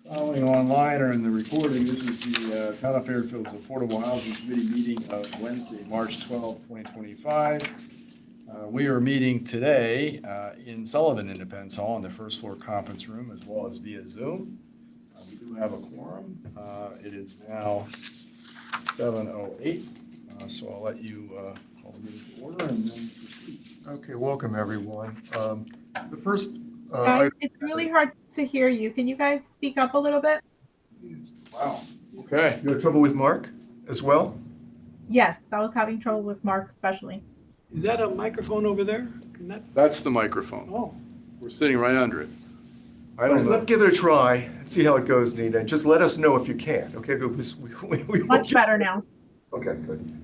Following online or in the recording, this is the Town of Fairfield's Affordable Housing Committee meeting of Wednesday, March 12, 2025. We are meeting today in Sullivan Independence Hall in the first floor conference room as well as via Zoom. We do have a quorum. It is now 7:08, so I'll let you call the meeting to order and then proceed. Okay, welcome everyone. The first Guys, it's really hard to hear you. Can you guys speak up a little bit? Wow. Okay. you have trouble with Mark as well? Yes, I was having trouble with Mark especially. Is that a microphone over there? Can that? That's the microphone. Oh, We're sitting right under it. I don't know. Let's give it a try and see how it goes, Nina. And just let us know if you can, okay? Because we Much better now. Okay, good.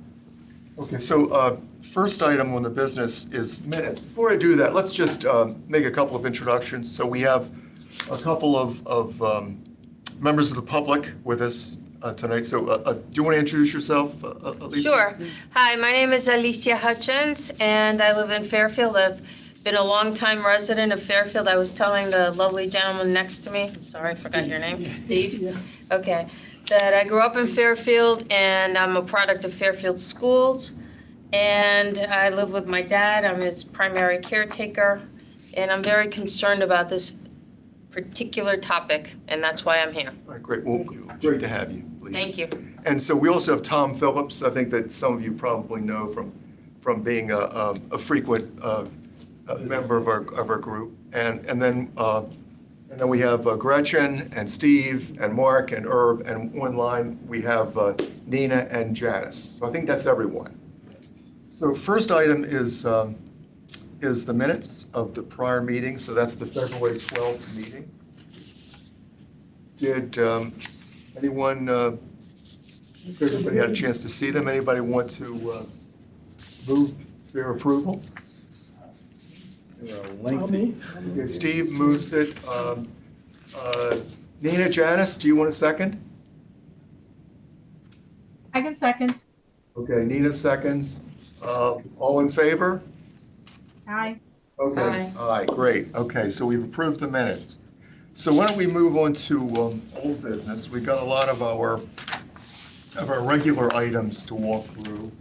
Okay, so first item on the business is minutes. Before I do that, let's just make a couple of introductions. So we have a couple of members of the public with us tonight. So do you want to introduce yourself, Alicia? Sure. Hi, my name is Alicia Hutchins, and I live in Fairfield. I've been a longtime resident of Fairfield. I was telling the lovely gentleman next to me, I'm sorry, I forgot your name, Steve. Okay, that I grew up in Fairfield, and I'm a product of Fairfield schools. And I live with my dad. I'm his primary caretaker, and I'm very concerned about this particular topic, and that's why I'm here. All right, great. Well, great to have you, Alicia. Thank you. And so we also have Tom Phillips. I think that some of you probably know from being a frequent member of our group. And then we have Gretchen and Steve and Mark and Herb, and one line we have Nina and Janice. So I think that's everyone. So first item is the minutes of the prior meeting. So that's the February 12th meeting. Did anyone, everybody had a chance to see them? Anybody want to move their approval? Lengthy. Okay, Steve moves it. Nina, Janice, do you want a second? I can second. Okay, Nina seconds. All in favor? Hi. Okay, aye, great. Okay, so we've approved the minutes. So why don't we move on to old business? We've got a lot of our regular items to walk through.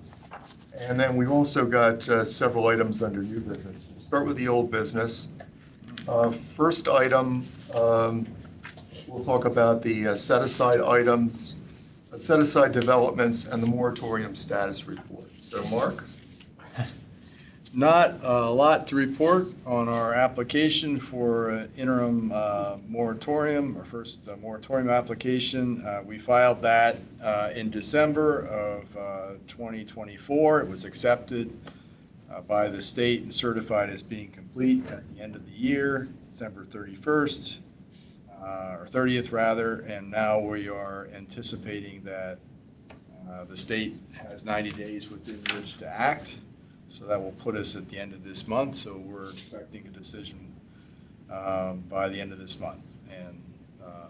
And then we've also got several items under new business. We'll start with the old business. First item, we'll talk about the set-aside items, set-aside developments, and the moratorium status report. So Mark? Not a lot to report on our application for interim moratorium, our first moratorium application. We filed that in December of 2024. It was accepted by the state and certified as being complete at the end of the year, December 31st, or 30th rather, and now we are anticipating that the state has 90 days within which to act. So that will put us at the end of this month. So we're expecting a decision by the end of this month. And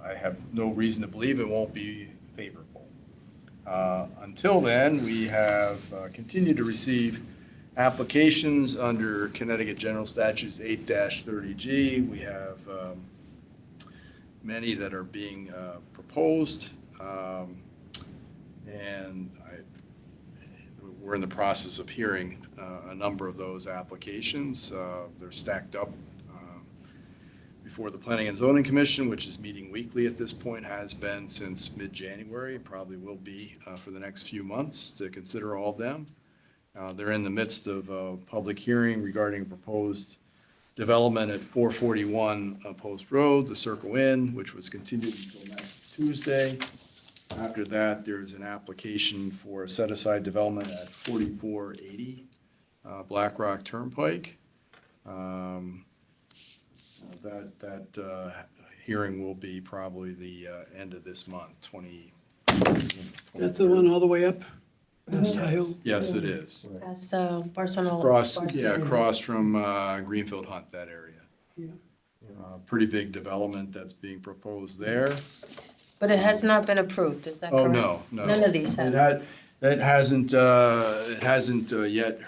I have no reason to believe it won't be favorable. Until then, we have continued to receive applications under Connecticut General Statutes 8-30G. We have many that are being proposed. And we're in the process of hearing a number of those applications. They're stacked up before the Planning and Zoning Commission, which is meeting weekly at this point, has been since mid-January, probably will be for the next few months to consider all of them. They're in the midst of a public hearing regarding a proposed development at 441 Post Road, the Circle Inn, which was continued until next Tuesday. After that, there's an application for a set-aside development at 4480 Black Rock Turnpike. That hearing will be probably the end of this month, 20. that's the one all the way up past High Hill? Yes, it is. That's Barcelona. Across from Greenfield Hunt, that area. Yeah. Pretty big development that's being proposed there. But it has not been approved, is that correct? Oh, no. None of these have. It hasn't yet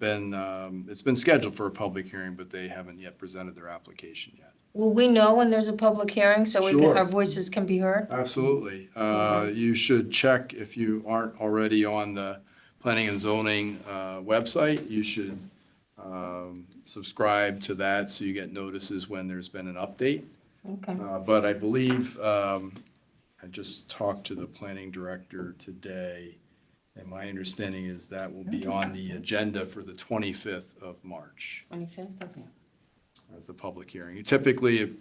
it's been scheduled for a public hearing, but they haven't yet presented their application yet. Will we know when there's a public hearing so Sure. our voices can be heard? Absolutely. You should check, if you aren't already on the Planning and Zoning website, you should subscribe to that so you get notices when there's been an update. Okay. But I believe, I just talked to the planning director today, and my understanding is that will be on the agenda for the 25th of March 25th, okay. as the public hearing. Typically,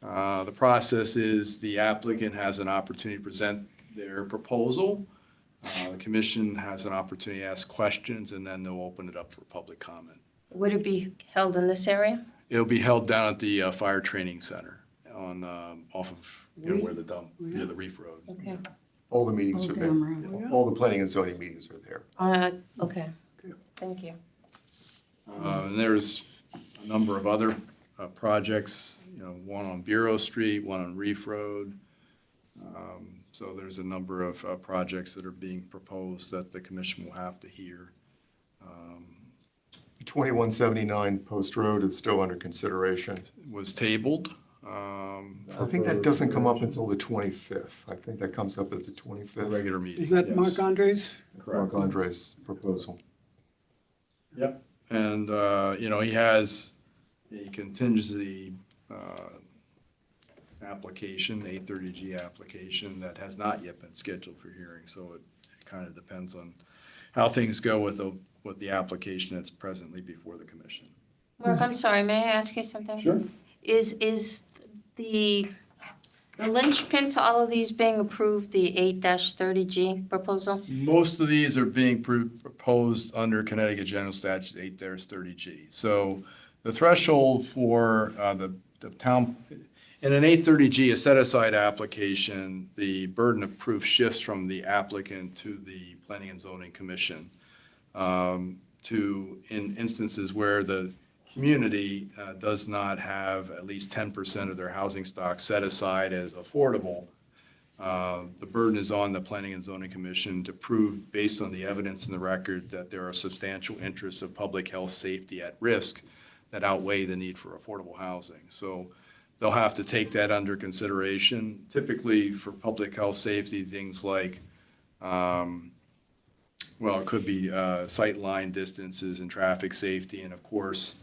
the process is the applicant has an opportunity to present their proposal. The commission has an opportunity to ask questions, and then they'll open it up for public comment. Would it be held in this area? It'll be held down at the Fire Training Center on, off of, where the dump, near the Reef Road. Okay. All the meetings are there. All the planning and zoning meetings are there. Okay. Thank you. And there's a number of other projects, one on Bureau Street, one on Reef Road. So there's a number of projects that are being proposed that the commission will have to hear. 2179 Post Road is still under consideration. Was tabled. I think that doesn't come up until the 25th. I think that comes up at the 25th. Regular meeting. Is that yes. Mark Andres? Mark Andres' proposal. Yep. And, he has a contingency application, 830G application, that has not yet been scheduled for hearing. So it kind of depends on how things go with the application that's presently before the commission. Mark, I'm sorry, may I ask you something? Sure. Is the linchpin to all of these being approved, the 8-30G proposal? Most of these are being proposed under Connecticut General Statute 8-30G. So the threshold for the town, in an 830G, a set-aside application, the burden of proof shifts from the applicant to the Planning and Zoning Commission in instances where the community does not have at least 10% of their housing stock set aside as affordable. The burden is on the Planning and Zoning Commission to prove, based on the evidence in the record, that there are substantial interests of public health safety at risk that outweigh the need for affordable housing. So they'll have to take that under consideration. Typically, for public health safety, things like, it could be sight line distances and traffic safety, and of course,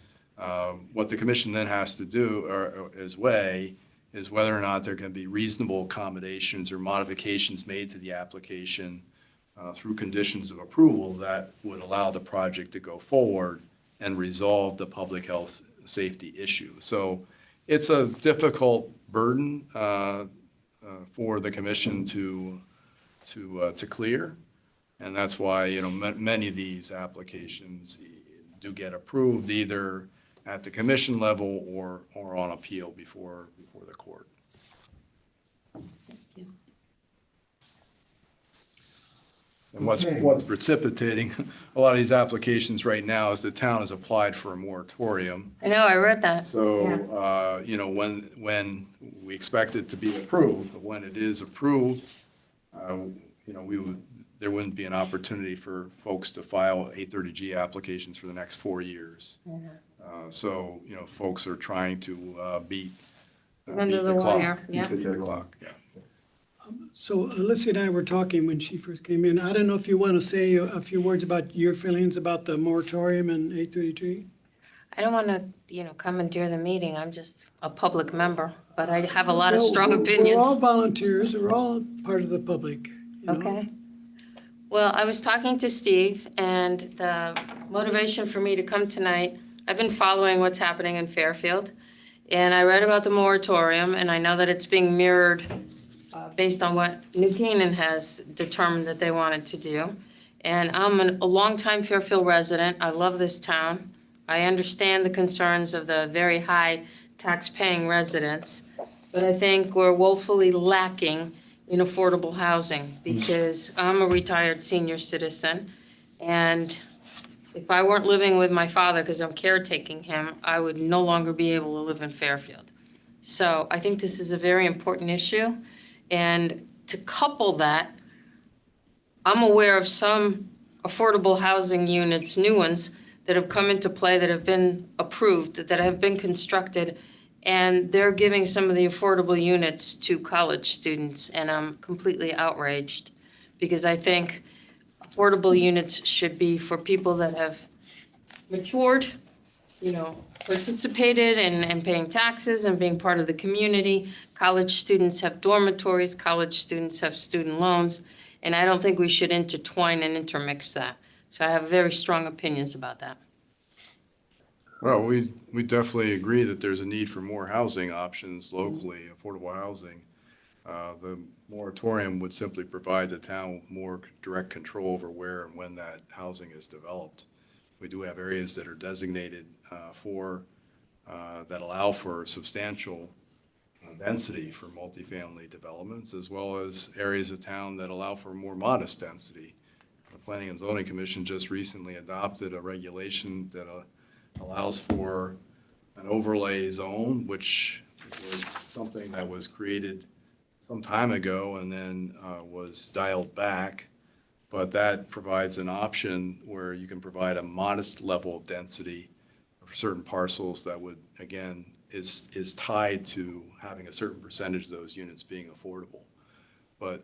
what the commission then has to do is weigh is whether or not there can be reasonable accommodations or modifications made to the application through conditions of approval that would allow the project to go forward and resolve the public health safety issue. So it's a difficult burden for the commission to clear, and that's why many of these applications do get approved either at the commission level or on appeal before the court. And what's precipitating a lot of these applications right now is the town has applied for a moratorium. I know, I read that. So, when we expect it to be approved, but when it is approved, there wouldn't be an opportunity for folks to file 830G applications for the next 4 years. So, folks are trying to beat Under the the clock. wire, yeah. Beat the clock, yeah. So Alyssa and I were talking when she first came in. I don't know if you want to say a few words about your feelings about the moratorium and 833? I don't want to, commandeer the meeting. I'm just a public member, but I have a lot of strong We're all opinions. volunteers. We're all part of the public. Okay. Well, I was talking to Steve, and the motivation for me to come tonight, I've been following what's happening in Fairfield, and I read about the moratorium, and I know that it's being mirrored based on what New Canaan has determined that they wanted to do. And I'm a longtime Fairfield resident. I love this town. I understand the concerns of the very high tax-paying residents, but I think we're woefully lacking in affordable housing because I'm a retired senior citizen, and if I weren't living with my father because I'm caretaking him, I would no longer be able to live in Fairfield. So I think this is a very important issue, and to couple that, I'm aware of some affordable housing units, new ones, that have come into play, that have been approved, that have been constructed, and they're giving some of the affordable units to college students, and I'm completely outraged, because I think affordable units should be for people that have matured, participated and paying taxes and being part of the community. College students have dormitories, college students have student loans, and I don't think we should intertwine and intermix that. So I have very strong opinions about that. Well, we definitely agree that there's a need for more housing options locally, affordable housing. The moratorium would simply provide the town with more direct control over where and when that housing is developed. We do have areas that are designated that allow for substantial density for multifamily developments, as well as areas of town that allow for more modest density. The Planning and Zoning Commission just recently adopted a regulation that allows for an overlay zone, which was something that was created some time ago and then was dialed back. But that provides an option where you can provide a modest level of density for certain parcels that would, again, is tied to having a certain percentage of those units being affordable. But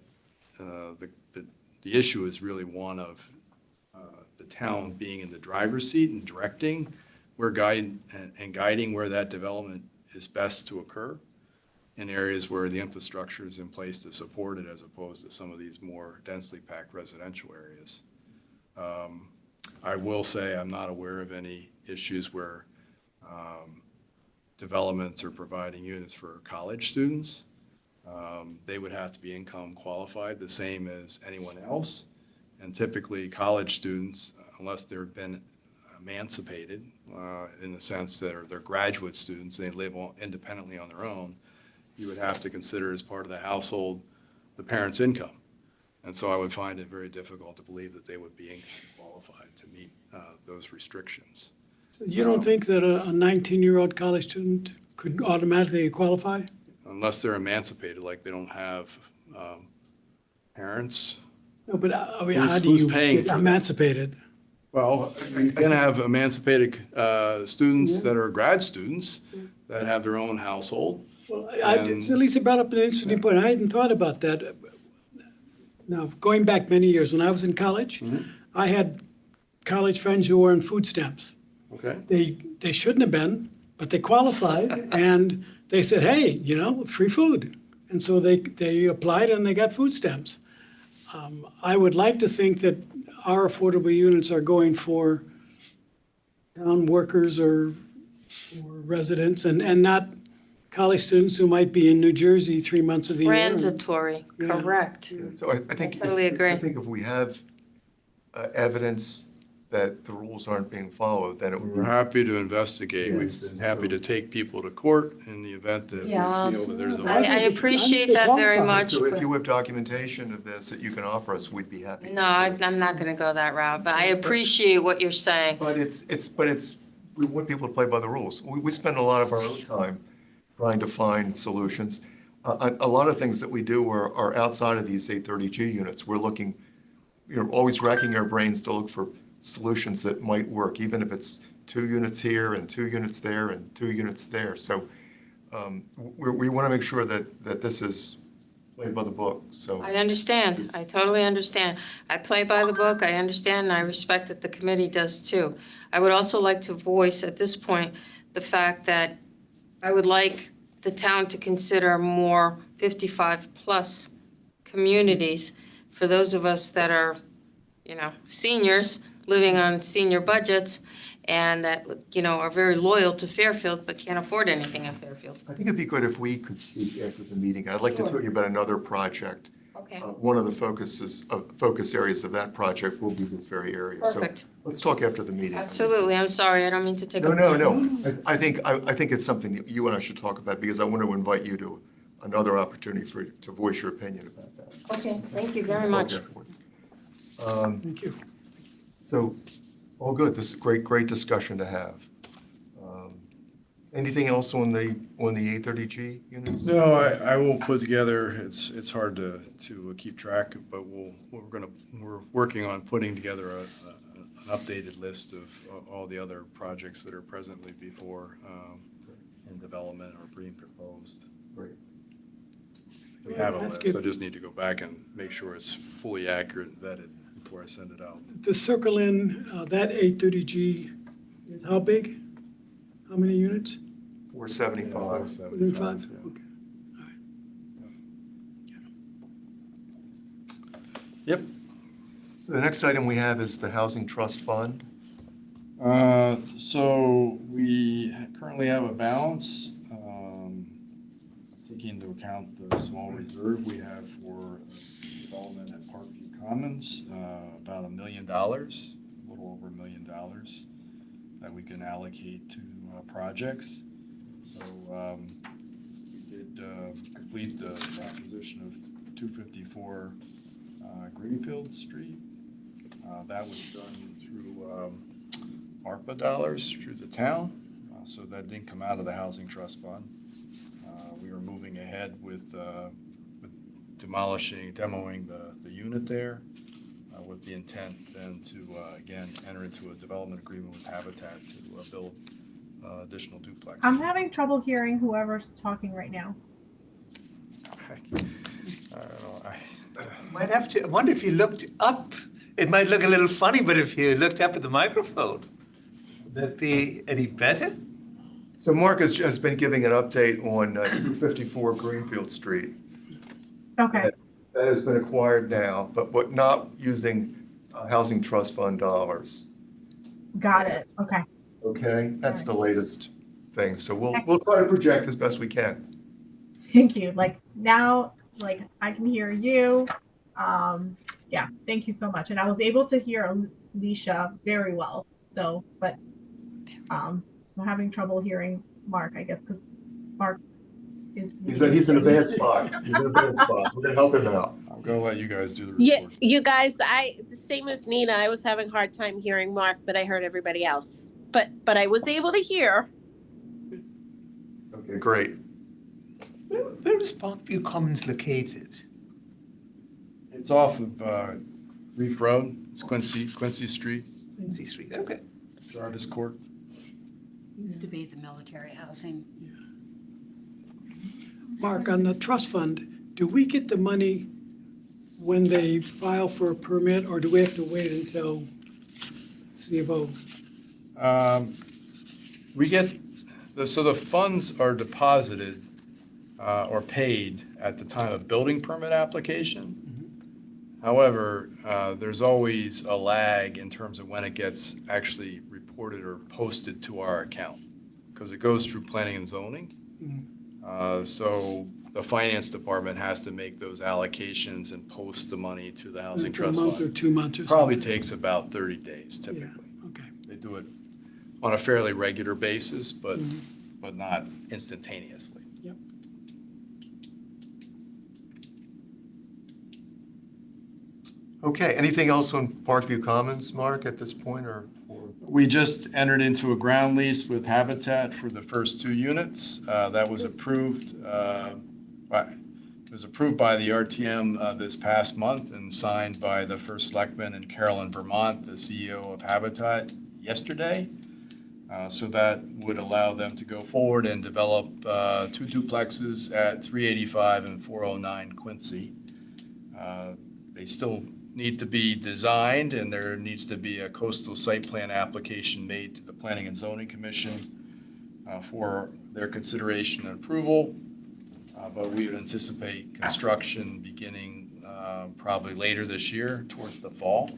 the issue is really one of the town being in the driver's seat and directing guiding where that development is best to occur in areas where the infrastructure is in place to support it, as opposed to some of these more densely packed residential areas. I will say I'm not aware of any issues where developments are providing units for college students. They would have to be income qualified, the same as anyone else. And typically, college students, unless they've been emancipated in the sense that they're graduate students, they live independently on their own, you would have to consider as part of the household the parent's income. And so I would find it very difficult to believe that they would be income qualified to meet those restrictions. You don't think that a 19-year-old college student could automatically qualify? Unless they're emancipated, like they don't have parents. No, but I mean, Who's- how do who's you paying get for that? emancipated? Well, you can have emancipated students that are grad students that have their own household. Well, And- Lisa brought up an interesting point. I hadn't thought about that. Now, going back many years, when I was in college, I had college friends who were on food stamps. Okay. They shouldn't have been, but they qualified, and they said, hey, free food. And so they applied and they got food stamps. I would like to think that our affordable units are going for town workers or residents and not college students who might be in New Jersey 3 months of the year. Transitory, Yeah. correct. So I think. I totally agree. I think if we have evidence that the rules aren't being followed, then it would We're be. happy to investigate. We've Yes. been happy to take people to court in the event that we Yeah. feel that there's a. I appreciate that very much. So if but- you have documentation of this that you can offer us, we'd be happy. No, I'm not going to go that route, but I appreciate what you're saying. But we want people to play by the rules. We spend a lot of our own time trying to find solutions. A lot of things that we do are outside of these 830G units. We're looking, always racking our brains to look for solutions that might work, even if it's 2 units here and 2 units there and 2 units there. So we want to make sure that this is played by the book, so. I understand. I totally understand. I play by the book. I understand, and I respect that the committee does too. I would also like to voice at this point the fact that I would like the town to consider more 55-plus communities for those of us that are, seniors, living on senior budgets, and that, are very loyal to Fairfield but can't afford anything in Fairfield. I think it'd be good if we could speak after the meeting. I'd like to tell you about another project. Okay. One of the focus areas of that project will be this very area. Perfect. So let's talk after the meeting. Absolutely. I'm sorry. I don't mean to take No, up. no, no. I think it's something that you and I should talk about because I want to invite you to another opportunity to voice your opinion about that. Okay, thank you very Let's much. talk afterwards. Thank you. So, all good. This is great discussion to have. Anything else on the 830G units? No, I will put together, it's hard to keep track, but we're working on putting together an updated list of all the other projects that are presently before in development or being proposed. Great. We have a That's list, good. I just need to go back and make sure it's fully accurate and vetted before I send it out. The Circle Inn, that 830G, is how big? How many units? 475. 45? Yeah. Okay. Yep. So the next item we have is the Housing Trust Fund. So we currently have a balance, taking into account the small reserve we have for development at Parkview Commons, about $1 million, a little over $1 million that we can allocate to projects. So we did complete the acquisition of 254 Greenfield Street. That was done through ARPA dollars through the town, so that didn't come out of the Housing Trust Fund. We were moving ahead with demoing the unit there with the intent then to, again, enter into a development agreement with Habitat to build additional duplexes. I'm having trouble hearing whoever's talking right now. I don't know, Might have to, I wonder if you looked up, it might look a little funny, but if you looked up at the microphone, would that be any better? So Mark has been giving an update on 254 Greenfield Street. Okay, That has been acquired now, but not using Housing Trust Fund dollars. got it. Okay. Okay, that's the latest thing. So we'll try to project as best we can. Thank you. Like now, like I can hear you. Yeah, thank you so much. And I was able to hear Alicia very well. So, but I'm having trouble hearing Mark, I guess, because Mark is. He's in a bad spot. He's in a bad spot. We're gonna help him out. I'm gonna let you guys do the Yeah, report. you guys, the same as Nina, I was having a hard time hearing Mark, but I heard everybody else. But I was able to hear. Okay, great. Where is Parkview Commons located? It's off of Reef Road, it's Quincy Street, Quincy Street, okay. Jarvis Court. Used to be the military housing. Mark, on the trust fund, do we get the money when they file for a permit, or do we have to wait until CFO? We get, so the funds are deposited or paid at the time of building permit application. However, there's always a lag in terms of when it gets actually reported or posted to our account, because it goes through planning and zoning. So the finance department has to make those allocations and post the money to the Housing Like Trust A month or Fund. 2 months or something? Probably takes about 30 days Yeah, typically. okay. They do it on a fairly regular basis, but not instantaneously. Yep. Okay, anything else on Parkview Commons, Mark, at this point, or? We just entered into a ground lease with Habitat for the first 2 units. That was approved, it was approved by the RTM this past month and signed by the first selectman in Carrollyn, Vermont, the CEO of Habitat, yesterday. So that would allow them to go forward and develop 2 duplexes at 385 and 409 Quincy. They still need to be designed, and there needs to be a coastal site plan application made to the Planning and Zoning Commission for their consideration and approval. But we would anticipate construction beginning probably later this year, towards the fall.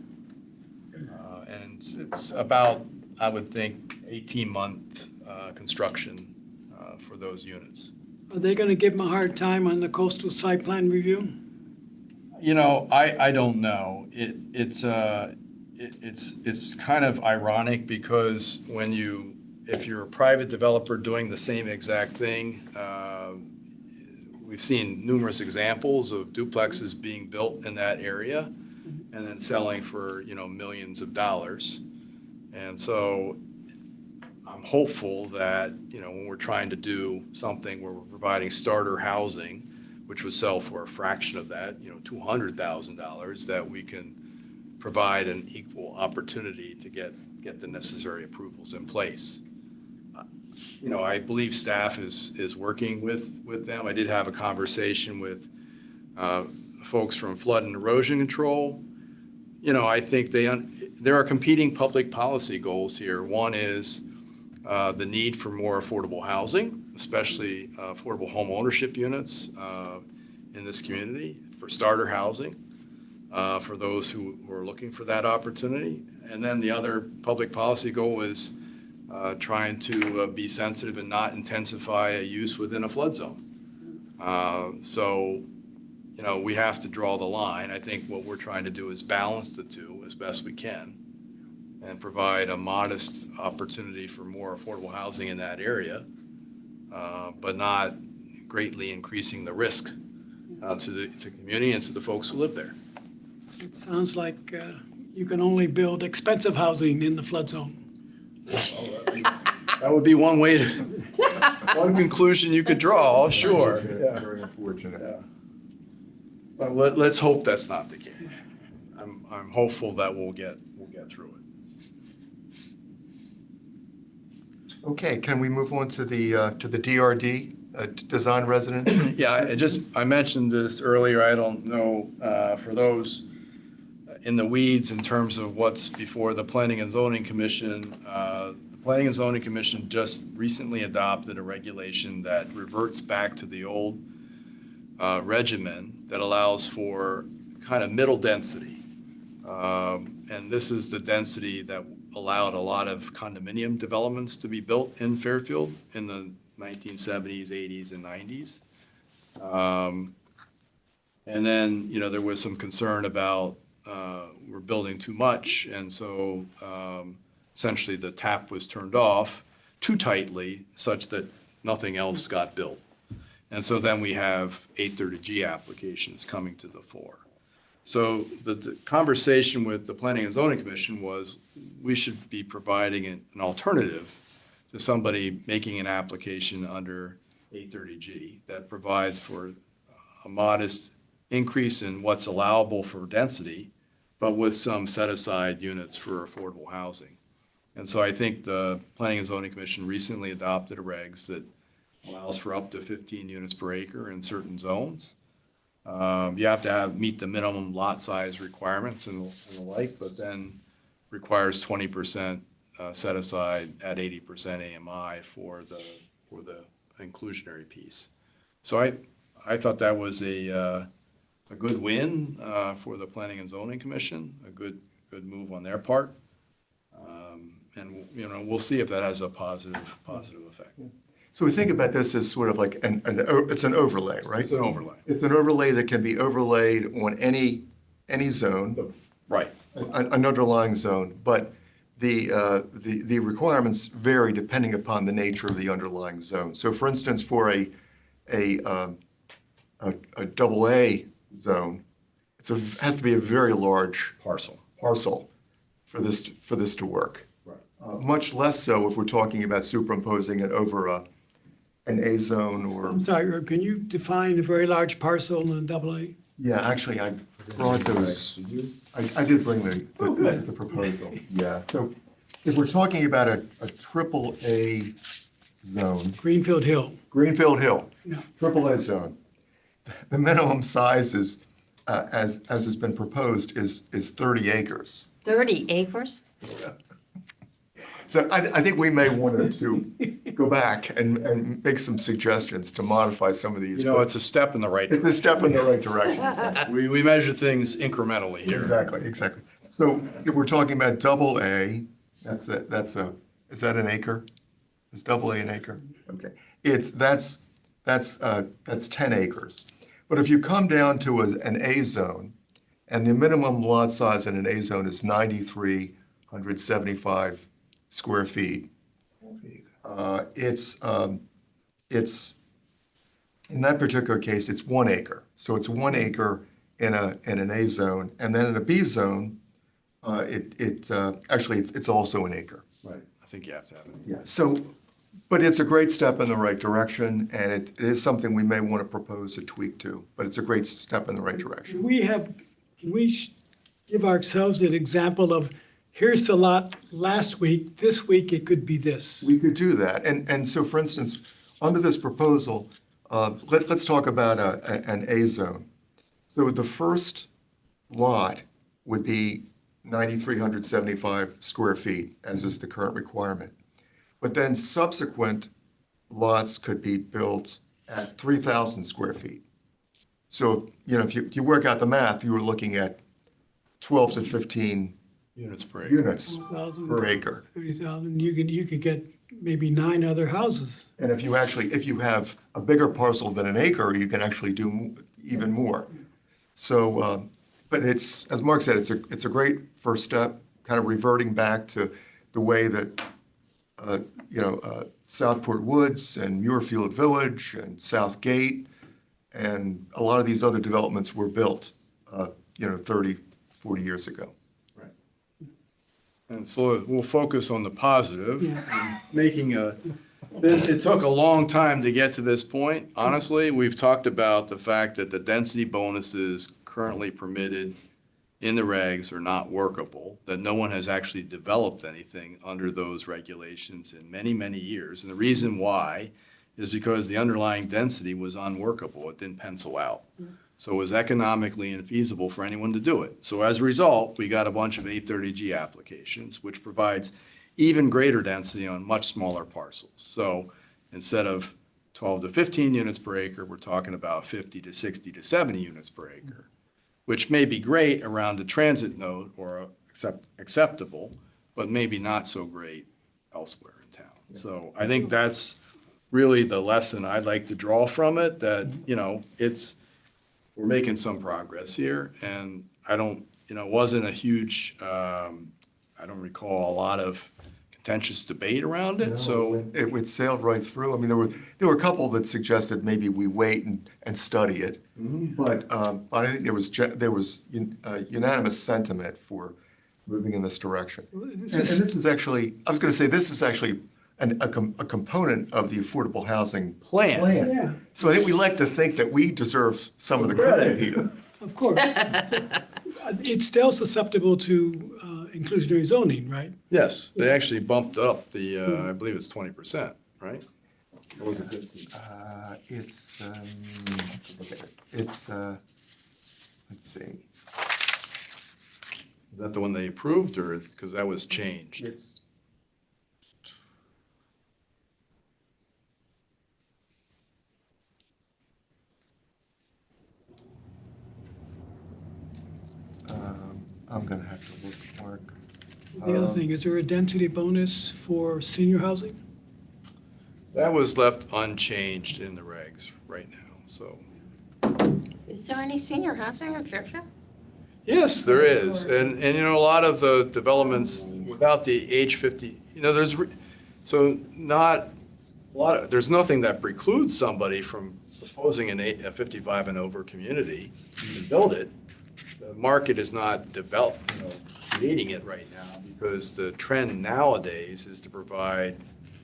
And it's about, I would think, 18-month construction for those units. Are they going to give them a hard time on the coastal site plan review? You know, I don't know. It's kind of ironic because if you're a private developer doing the same exact thing, we've seen numerous examples of duplexes being built in that area and then selling for, millions of dollars. And so I'm I'm hopeful that, when we're trying to do something where we're providing starter housing, which would sell for a fraction of that, $200,000, that we can provide an equal opportunity to get the necessary approvals in place. I believe staff is working with them. I did have a conversation with folks from flood and erosion control. I think there are competing public policy goals here. One is the need for more affordable housing, especially affordable home ownership units in this community, for starter housing, for those who are looking for that opportunity. And then the other public policy goal is trying to be sensitive and not intensify a use within a flood zone. So, we have to draw the line. I think what we're trying to do is balance the two as best we can and provide a modest opportunity for more affordable housing in that area, but not greatly increasing the risk to the community and to the folks who live there. It sounds like you can only build expensive housing in the flood zone. That would be one one conclusion you could draw, sure. Very unfortunate. Yeah. But let's hope that's not the case. I'm hopeful that we'll get through it. Okay, can we move on to the DRD, design resident? Yeah, I mentioned this earlier. I don't know, for those in the weeds in terms of what's before the Planning and Zoning Commission, the Planning and Zoning Commission just recently adopted a regulation that reverts back to the old regimen that allows for kind of middle density. And this is the density that allowed a lot of condominium developments to be built in Fairfield in the 1970s, 80s, and 90s. And then, there was some concern about we're building too much, and so essentially the tap was turned off too tightly such that nothing else got built. And so then we have 830G applications coming to the fore. So the conversation with the Planning and Zoning Commission was we should be providing an alternative to somebody making an application under 830G that provides for a modest increase in what's allowable for density, but with some set-aside units for affordable housing. And so I think the Planning and Zoning Commission recently adopted a regs that allows for up to 15 units per acre in certain zones. You have to meet the minimum lot size requirements and the like, but then requires 20% set aside at 80% AMI for the inclusionary piece. So I thought that was a good win for the Planning and Zoning Commission, a good move on their part. And we'll see if that has a positive effect. So we think about this as sort of like it's an overlay, right? It's an overlay. It's an overlay that can be overlaid on any zone, Right. an underlying zone, but the requirements vary depending upon the nature of the underlying zone. So for instance, for a double A zone, has to be a very large Parcel. for this to work. Right. Much less so if we're talking about superimposing it over an A zone or. I'm sorry, can you define a very large parcel in double A? Yeah, actually, I brought those. I did bring this is the proposal. Yeah, so if we're talking about a triple A zone, Greenfield Hill. Greenfield Hill, Yeah. triple A zone, the minimum size is, as has been proposed, is 30 acres. 30 acres? So I think we may want to go back and make some suggestions to modify some of these. It's a step in the right It's a step in the right direction. We measure things incrementally here. Exactly. So if we're talking about double A, is that an acre? Is double A an acre? Okay. That's 10 acres. But if you come down to an A zone, and the minimum lot size in an A zone is 9,375 square feet, it's in that particular case, it's 1 acre. So it's 1 acre in an A zone, and then in a B zone, it's also an acre. Right. I think you have to have it. Yeah, so, but it's a great step in the right direction, and it is something we may want to propose a tweak to, but it's a great step in the right direction. Can we give ourselves an example of, here's the lot last week, this week it could be this? We could do that, and so, for instance, under this proposal, let's talk about an A zone. So the first lot would be 9,375 square feet, as is the current requirement. But then subsequent lots could be built at 3,000 square feet. So, if you work out the math, you were looking at 12 to 15 Units per acre. units 12,000, per acre. 30,000, you could get maybe 9 other houses. And if you have a bigger parcel than an acre, you can actually do even more. So, but it's, as Mark said, it's a great first step, kind of reverting back to the way that, Southport Woods and Muirfield Village and South Gate and a lot of these other developments were built, 30, 40 years ago. And so we'll focus on the positive. It took a long time to get to this point. Honestly, we've talked about the fact that the density bonuses currently permitted in the regs are not workable, that no one has actually developed anything under those regulations in many, many years. And the reason why is because the underlying density was unworkable. It didn't pencil out. So it was economically infeasible for anyone to do it. So as a result, we got a bunch of 830G applications, which provides even greater density on much smaller parcels. So instead of 12 to 15 units per acre, we're talking about 50 to 60 to 70 units per acre, which may be great around a transit node or acceptable, but maybe not so great elsewhere in town. So I think that's really the lesson I'd like to draw from it, that, we're making some progress here, and it wasn't a huge, I don't recall a lot of contentious debate around it, so. It sailed right through. I mean, there were a couple that suggested maybe we wait and study it. But I think there was unanimous sentiment for moving in this direction. And this is actually, I was going to say, this is actually a component of the affordable housing Plan. Yeah. So I think we like to think that we deserve some of the credit here. Of course. It's still susceptible to inclusionary zoning, right? Yes, they actually bumped up the, I believe it's 20%, right? Or was it 15? Let's see. Is that the one they approved, or, because that was changed? It's I'm gonna have to look, Mark. The other thing, is there a density bonus for senior housing? That was left unchanged in the regs right now, so. Is there any senior housing in Fairfield? Yes, there is. And a lot of the developments without the age 50, there's there's nothing that precludes somebody from proposing a 55 and over community to build it. The market is not creating it right now, because the trend nowadays is to provide,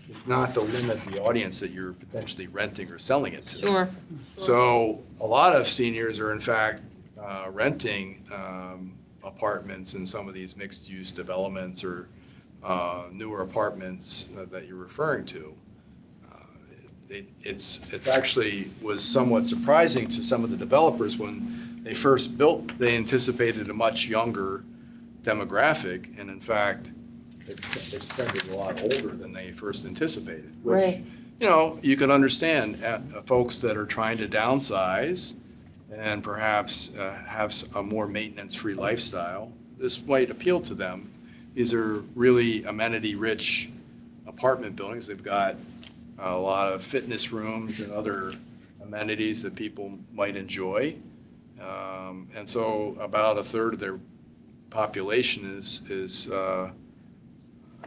if not to limit the audience that you're potentially renting or selling it to. Sure. So a lot of seniors are in fact renting apartments in some of these mixed-use developments or newer apartments that you're referring to. It actually was somewhat surprising to some of the developers when they first built. They anticipated a much younger demographic, and in fact, it's trended a lot older than they first anticipated. Which, Right. You can understand folks that are trying to downsize and perhaps have a more maintenance-free lifestyle. This might appeal to them. These are really amenity-rich apartment buildings. They've got a lot of fitness rooms and other amenities that people might enjoy. And so about a third of their population is I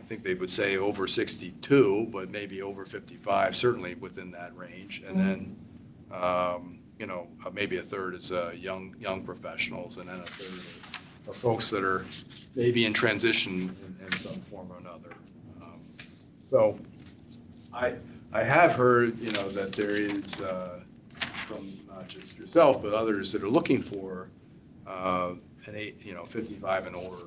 think they would say over 62, but maybe over 55, certainly within that range. And then, maybe a third is young professionals, and then a third are folks that are maybe in transition in some form or another. So I have heard, that there is, from not just yourself, but others that are looking for an 55 and older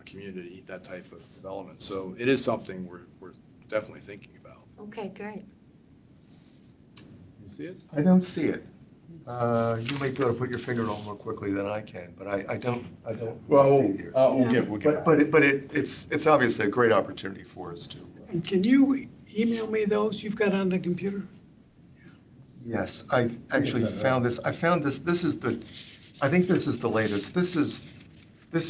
community, that type of development. So it is something we're definitely thinking about. Okay, great. You see it? I don't see it. You might be able to put your finger on it more quickly than I can, but I don't see it here. We'll get back. But it's obviously a great opportunity for us to. And can you email me those you've got on the computer? Yes, I actually found this. I think this is the latest. This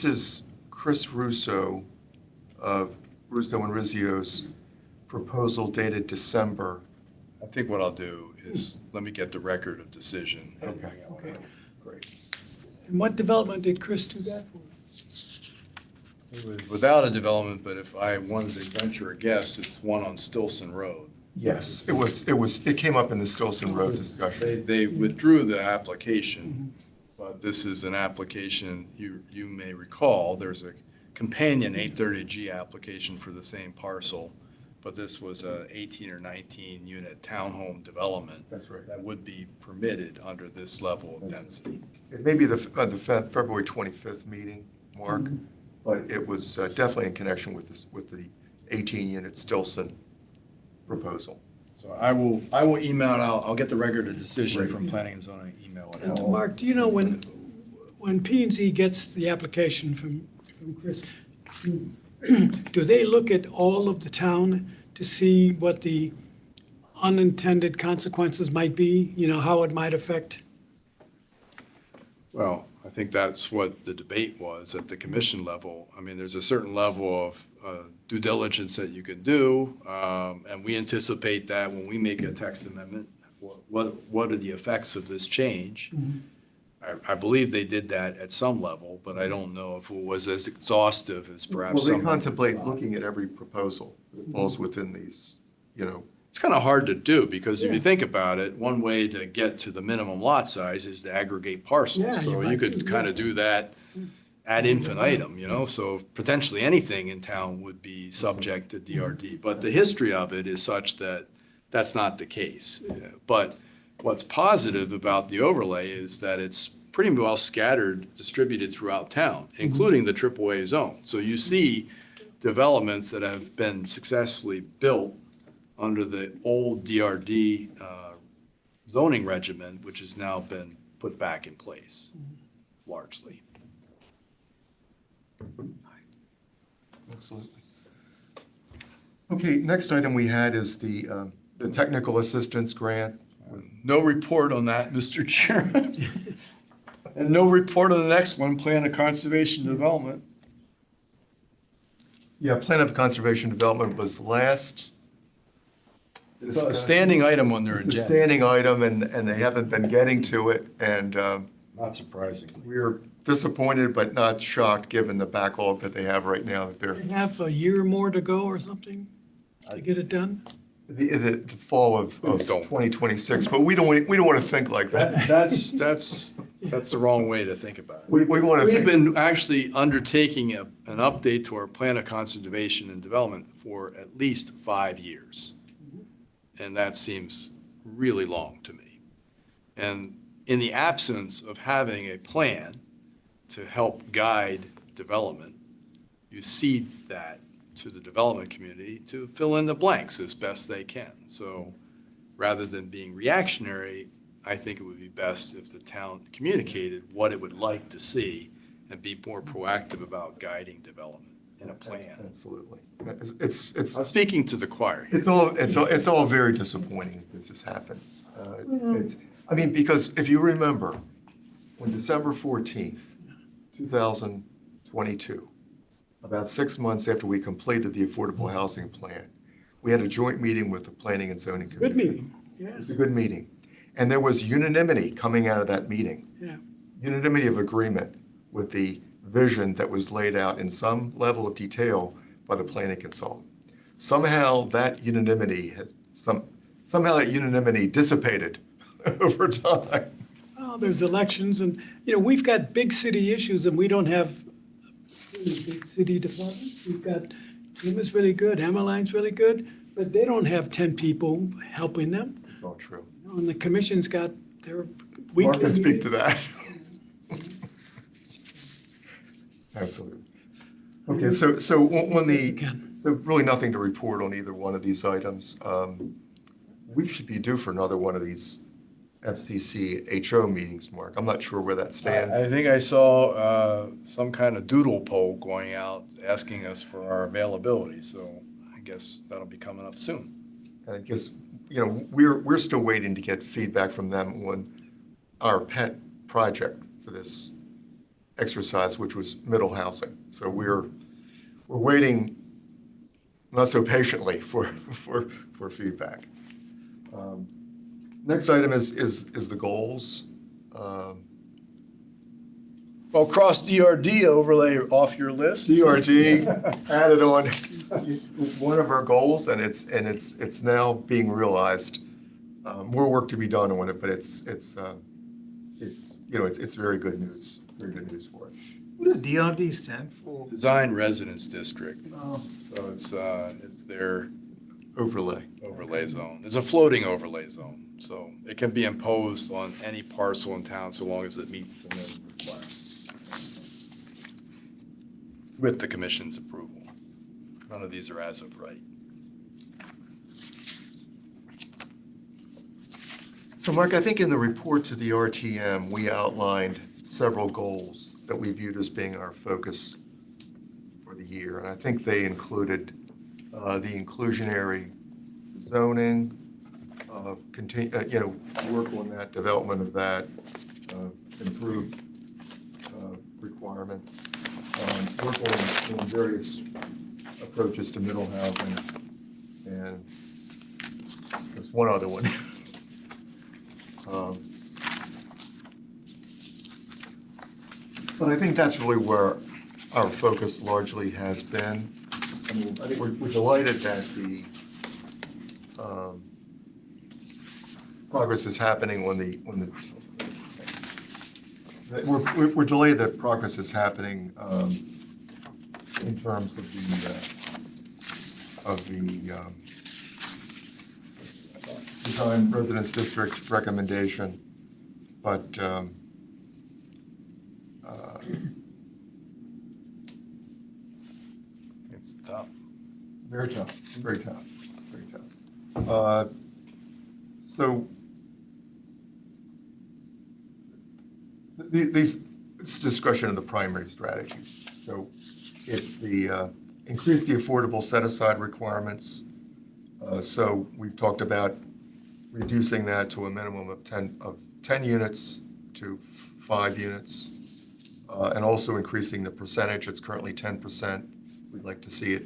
is Chris Russo of Russo and Rizzio's proposal dated December. I think what I'll do is, let me get the record of decision. Okay. Okay. Great. And what development did Chris do that for? It was without a development, but if I wanted to venture a guess, it's one on Stilson Road. Yes, it came up in the Stilson Road discussion. They withdrew the application, but this is an application, you may recall, there's a companion 830G application for the same parcel, but this was a 18 or 19 unit townhome development. That's right. That would be permitted under this level of density. It may be the February 25th meeting, Mark, but it was definitely in connection with the 18-unit Stilson proposal. So I will email it out, I'll get the record of decision from planning and zoning, email it And out. Mark, do you know when P&Z gets the application from Chris, do they look at all of the town to see what the unintended consequences might be? How it might affect? Well, I think that's what the debate was at the commission level. I mean, there's a certain level of due diligence that you can do, and we anticipate that when we make a text amendment, what are the effects of this change? I believe they did that at some level, but I don't know if it was as exhaustive as perhaps Well, some. they contemplate looking at every proposal that falls within these, It's kind of hard to do, because if you Yeah. think about it, one way to get to the minimum lot size is to aggregate parcels. Yeah, So you you could might- kind of do that ad infinitum, so potentially anything in town would be subject to DRD. But the history of it is such that that's not the case. But what's positive about the overlay is that it's pretty well scattered, distributed throughout town, including the AAA zone. So you see developments that have been successfully built under the old DRD zoning regimen, which has now been put back in place, largely. Absolutely. Okay, next item we had is the technical assistance grant. No report on that, Mr. Chairman. And no report on the next one, Plan of Conservation Development. Yeah, Plan of Conservation Development was last. It's a standing item on their It's a agenda, standing item, and they haven't been getting to it, and not surprisingly. we're disappointed but not shocked, given the backlog that they have right now, that they're, They have a year more to go or something to get it done? the fall of Please don't. 2026, but we don't want to think like that. That's the wrong way to think about it. We want to We've think, been actually undertaking an update to our Plan of Conservation and Development for at least 5 years. And that seems really long to me. And in the absence of having a plan to help guide development, you cede that to the development community to fill in the blanks as best they can. So rather than being reactionary, I think it would be best if the town communicated what it would like to see and be more proactive about guiding development in a plan. absolutely. It's I'm speaking to the choir here. It's all very disappointing that this has happened. Because if you remember, on December 14th, 2022, about 6 months after we completed the affordable housing plan, we had a joint meeting with the Planning and Zoning Commission. Good meeting, It yeah, was a good meeting. And there was unanimity coming out of that meeting, yeah. unanimity of agreement with the vision that was laid out in some level of detail by the planning consultant. Somehow that unanimity dissipated over time. Oh, there's elections and, we've got big city issues and we don't have really big city departments. We've got, Jim is really good, Emmeline's really good, But they don't have 10 people helping them. It's all true. And the commission's got their Mark weekly can speak to meetings. that. Absolutely. Okay, so on the, Again. so really nothing to report on either one of these items. We should be due for another one of these FCC HO meetings, Mark. I'm not sure where that stands. I think I saw some kind of doodle poll going out asking us for our availability, so I guess that'll be coming up soon. I guess, you know, we're still waiting to get feedback from them on our pet project for this exercise, which was middle housing. So we're waiting, not so patiently, for feedback. Next item is the goals. Well, cross DRD overlay off your list. DRG added on one of our goals, and it's now being realized. More work to be done on it, but it's you know, it's very good news. Very good news for us. What does DRD stand for? Design Residence District. Oh, So it's their Overlay. overlay zone. It's a floating overlay zone, so it can be imposed on any parcel in town so long as it meets the minimum requirements. With the commission's approval. None of these are as of right. So Mark, I think in the report to the RTM, we outlined several goals that we viewed as being our focus for the year. And I think they included the inclusionary zoning, continue, you know, work on that, development of that, improved requirements, work on various approaches to middle housing, and there's one other one. But I think that's really where our focus largely has been. I mean, I think we're delighted that the progress is happening we're delighted that progress is happening in terms of the design residence district recommendation, but It's tough. very tough, very tough, very tough. So it's discussion of the primary strategy. So it's the increase the affordable set-aside requirements. So we've talked about reducing that to a minimum of 10 units to 5 units, and also increasing the percentage. It's currently 10%. We'd like to see it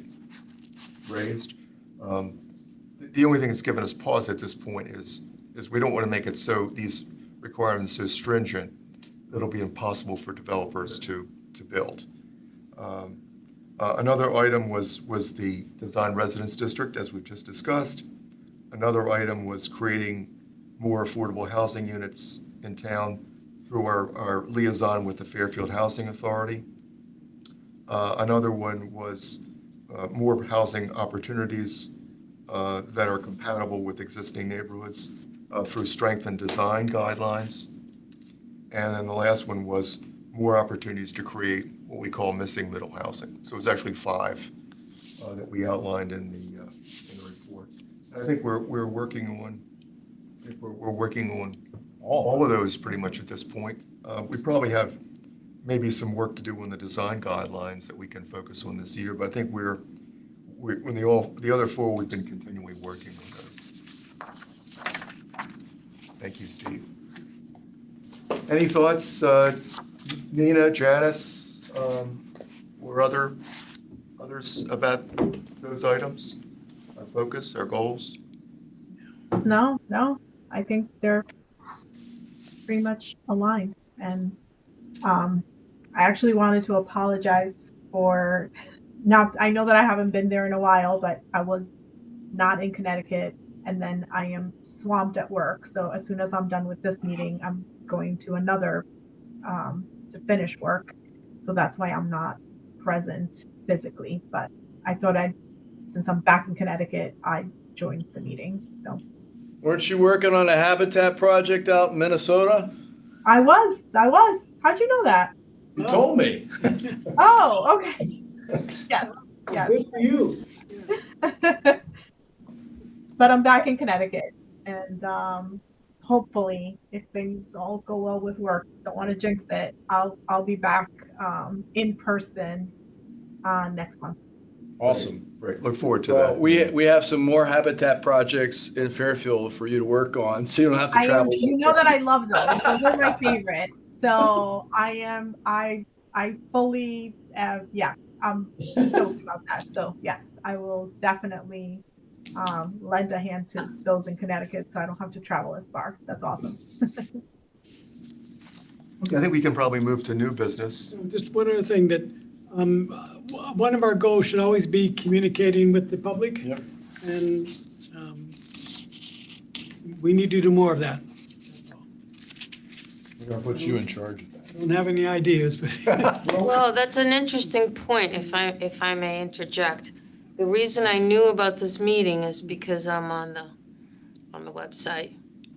raised. The only thing that's given us pause at this point is we don't want to make it so, these requirements so stringent that it'll be impossible for developers to build. Another item was the design residence district, as we've just discussed. Another item was creating more affordable housing units in town through our liaison with the Fairfield Housing Authority. Another one was more housing opportunities that are compatible with existing neighborhoods through strengthened design guidelines. And then the last one was more opportunities to create what we call missing middle housing. So it's actually 5 that we outlined in the report. And I think we're working on all of those pretty much at this point. We probably have maybe some work to do on the design guidelines that we can focus on this year, but I think we're when the other 4, we've been continually working on those. Thank you, Steve. Any thoughts, Nina, Janice, or others about those items? Our focus, our goals? No, I think they're pretty much aligned. And I actually wanted to apologize for I know that I haven't been there in a while, but I was not in Connecticut, and then I am swamped at work. So as soon as I'm done with this meeting, I'm going to another to finish work. So that's why I'm not present physically, but I thought I'd since I'm back in Connecticut, I joined the meeting. So Weren't you working on a habitat project out in Minnesota? I was. How'd you know that? You told me. Oh, okay. Yes. Yes. Good for you. But I'm back in Connecticut, and hopefully, if things all go well with work, don't want to jinx it, I'll be back in person next month. Awesome. Great, look forward to Well, that. we have some more habitat projects in Fairfield for you to work on, so you don't have to travel. You know that I love those. Those are my favorite. So I fully, I'm stoked about that. So yes, I will definitely lend a hand to those in Connecticut so I don't have to travel as far. That's awesome. Okay, I think we can probably move to new business. Just one other thing that, one of our goals should always be communicating with the public. Yep. And we need to do more of that. We're gonna put you in charge of that. Don't have any ideas, but Well, that's an interesting point, if I may interject. The reason I knew about this meeting is because I'm on the website,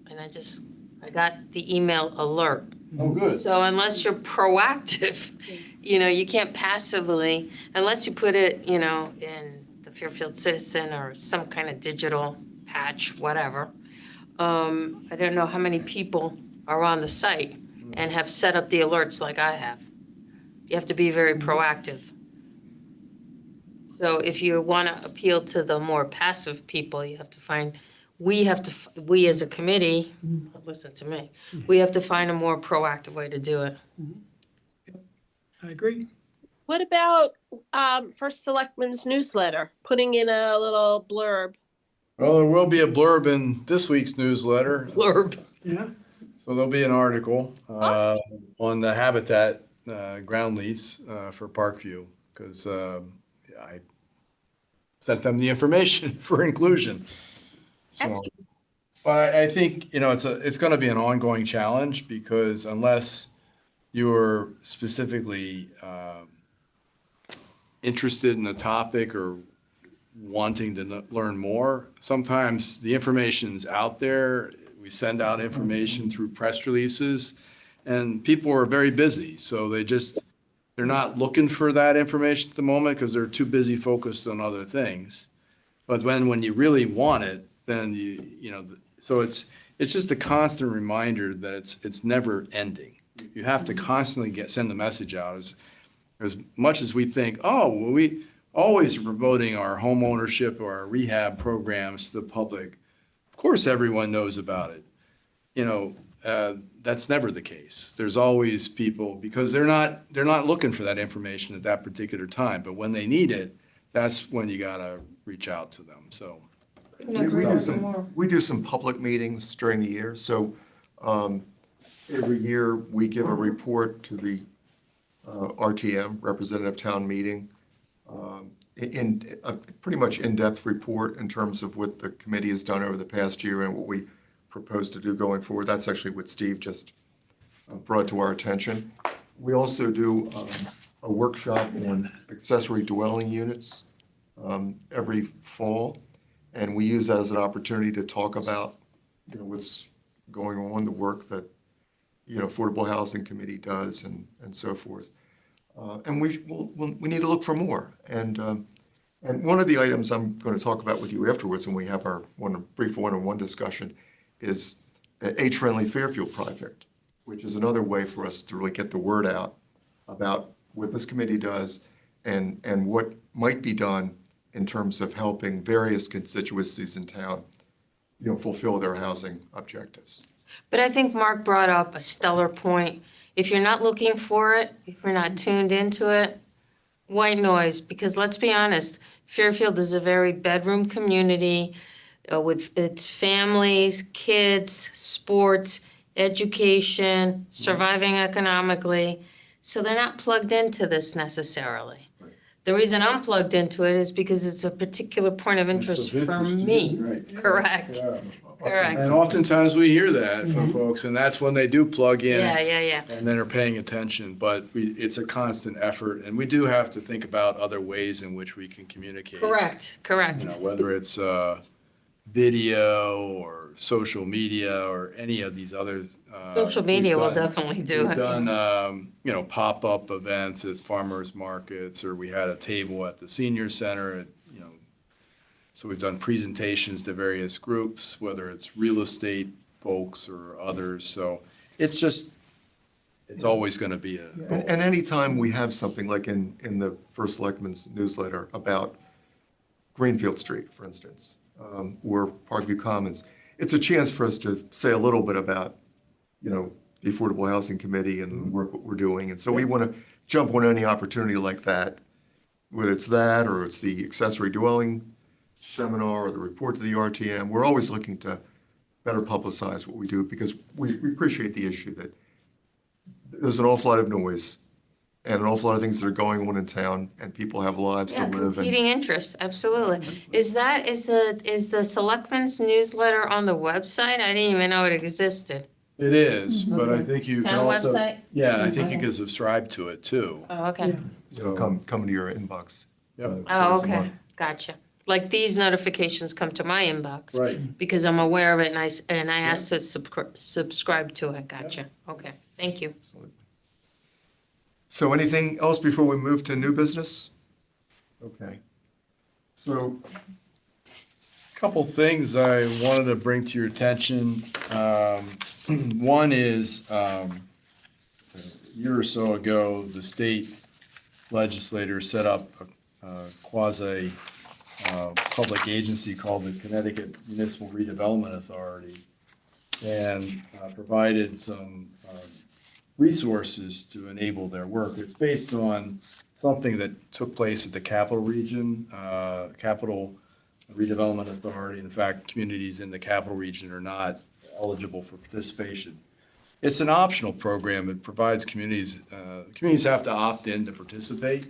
and I got the email alert. Oh, good. So unless you're proactive, you can't passively, unless you put it, in the Fairfield Citizen or some kind of digital patch, whatever. I don't know how many people are on the site and have set up the alerts like I have. You have to be very proactive. So if you want to appeal to the more passive people, you have to find, we as a committee, listen to me, we have to find a more proactive way to do it. I agree. What about First Selectman's newsletter, putting in a little blurb? Well, there will be a blurb in this week's newsletter. Blurb. Yeah, So there'll be an article on the habitat ground lease for Parkview, because I sent them the information for inclusion. So, Excellent. but I think, it's going to be an ongoing challenge, because unless you're specifically interested in a topic or wanting to learn more, sometimes the information's out there. We send out information through press releases, and people are very busy. So they're not looking for that information at the moment because they're too busy focused on other things. But when you really want it, then so it's just a constant reminder that it's never ending. You have to constantly send the message out as much as we think, we always promoting our home ownership or our rehab programs to the public. Of course, everyone knows about it. That's never the case. There's always people, because they're not looking for that information at that particular time. But when they need it, that's when you gotta reach out to them. So We do some public meetings during the year, so every year we give a report to the RTM, Representative Town Meeting, in a pretty much in-depth report in terms of what the committee has done over the past year and what we propose to do going forward. That's actually what Steve just brought to our attention. We also do a workshop on accessory dwelling units every fall, and we use that as an opportunity to talk about what's going on, the work that Affordable Housing Committee does, and so forth. And we need to look for more. And one of the items I'm going to talk about with you afterwards, when we have our brief one-on-one discussion, is the Age-Friendly Fairfield project, which is another way for us to really get the word out about what this committee does and what might be done in terms of helping various constituencies in town, fulfill their housing objectives. But I think Mark brought up a stellar point. If you're not looking for it, if you're not tuned into it, white noise, because let's be honest, Fairfield is a very bedroom community with its families, kids, sports, education, surviving economically. So they're not plugged into this necessarily. The reason I'm plugged into it is because it's a particular point of interest for me. Right. Correct. Yeah. Correct. And oftentimes we hear that from folks, and that's when they do plug in. Yeah. And then are paying attention, but it's a constant effort, and we do have to think about other ways in which we can communicate. Correct. You know, whether it's video or social media or any of these other. Social media we've will done- definitely do We've it. done, you know, pop-up events at farmers markets, or we had a table at the senior center, you know. So we've done presentations to various groups, whether it's real estate folks or others. So it's just, it's always going to be a. And anytime we have something like in the First Selectman's newsletter about Greenfield Street, for instance, or Parkview Commons, it's a chance for us to say a little bit about, you know, the Affordable Housing Committee and the work that we're doing. And so we want to jump on any opportunity like that, whether it's that or it's the accessory dwelling seminar or the report to the RTM. We're always looking to better publicize what we do because we appreciate the issue that there's an awful lot of noise and an awful lot of things that are going on in town, and people have lives to Yeah, live. competing interests, absolutely. Is the Selectmen's newsletter on the website? I didn't even know it existed. It is, but I think you can Town also. website? Yeah, I think you can subscribe to it too. Oh, okay. So come to your inbox. Yep. twice Oh, a okay, month. gotcha. Like these notifications come to my inbox. Right. Because I'm aware of it and I asked to subscribe to it, gotcha. Okay, thank you. Absolutely. So anything else before we move to new business? Okay. So, Couple things I wanted to bring to your attention. One is, a year or so ago, the state legislator set up a quasi public agency called the Connecticut Municipal Redevelopment Authority, and provided some resources to enable their work. It's based on something that took place at the Capital Region, Capital Redevelopment Authority. In fact, communities in the Capital Region are not eligible for participation. It's an optional program. It provides communities have to opt in to participate,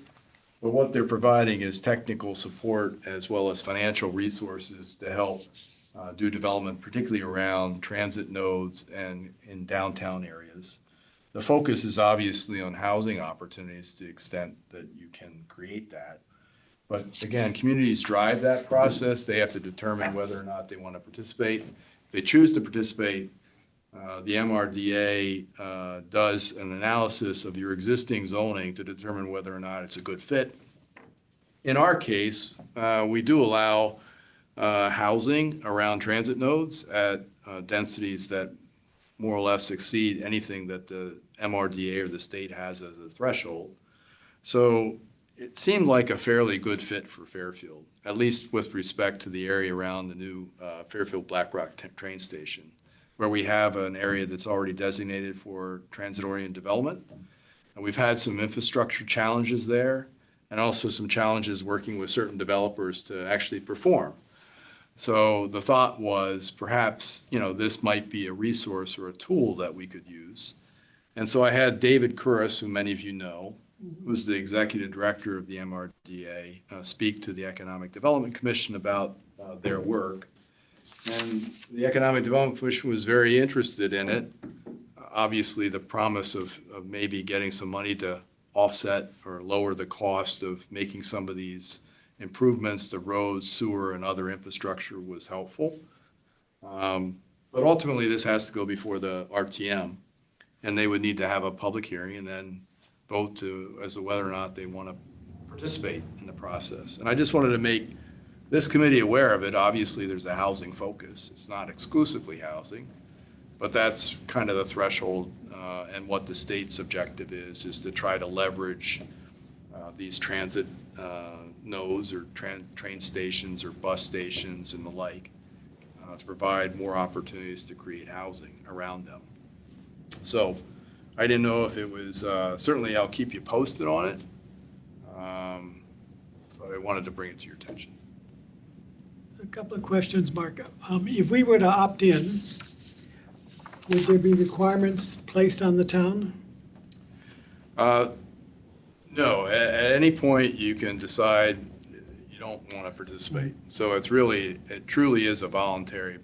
but what they're providing is technical support as well as financial resources to help do development, particularly around transit nodes and in downtown areas. The focus is obviously on housing opportunities to the extent that you can create that. But again, communities drive that process. They have to determine whether or not they want to participate. If they choose to participate, the MRDA does an analysis of your existing zoning to determine whether or not it's a good fit. In our case, we do allow housing around transit nodes at densities that more or less exceed anything that the MRDA or the state has as a threshold. So it seemed like a fairly good fit for Fairfield, at least with respect to the area around the new Fairfield Black Rock train station, where we have an area that's already designated for transit-oriented development. And we've had some infrastructure challenges there, and also some challenges working with certain developers to actually perform. So the thought was perhaps, you know, this might be a resource or a tool that we could use. And so I had David Couros, who many of you know, who's the executive director of the MRDA, speak to the Economic Development Commission about their work. And the Economic Development Commission was very interested in it. Obviously, the promise of maybe getting some money to offset or lower the cost of making some of these improvements to roads, sewer, and other infrastructure was helpful. But ultimately, this has to go before the RTM, and they would need to have a public hearing and then vote as to whether or not they want to participate in the process. And I just wanted to make this committee aware of it. Obviously, there's a housing focus. It's not exclusively housing, but that's kind of the threshold, and what the state's objective is to try to leverage these transit nodes or train stations or bus stations and the like to provide more opportunities to create housing around them. So I didn't know if it was, certainly I'll keep you posted on it, but I wanted to bring it to your attention. A couple of questions, Mark. If we were to opt in, would there be requirements placed on the town? No, at any point you can decide you don't want to participate. So it truly is a voluntary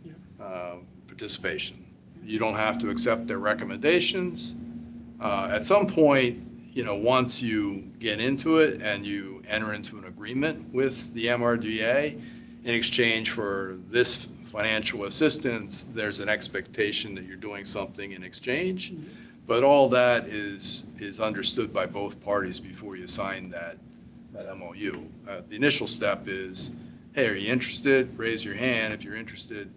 participation. You don't have to accept their recommendations. At some point, once you get into it and you enter into an agreement with the MRDA in exchange for this financial assistance, there's an expectation that you're doing something in exchange. But all that is understood by both parties before you sign that MOU. The initial step is, hey, are you interested? Raise your hand if you're interested.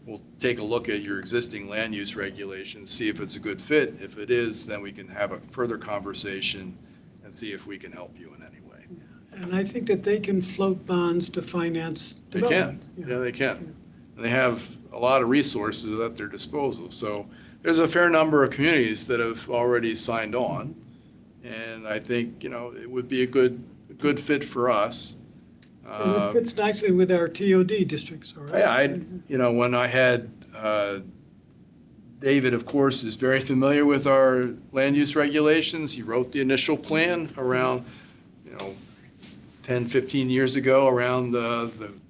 We'll take a look at your existing land use regulations, see if it's a good fit. If it is, then we can have a further conversation and see if we can help you in any way. And I think that they can float bonds to finance They can, development. yeah, they can. And they have a lot of resources at their disposal. So there's a fair number of communities that have already signed on. And I think, it would be a good fit for us. And it fits nicely with our TOD districts, all right? When I had, David, of course, is very familiar with our land use regulations. He wrote the initial plan around, 10, 15 years ago around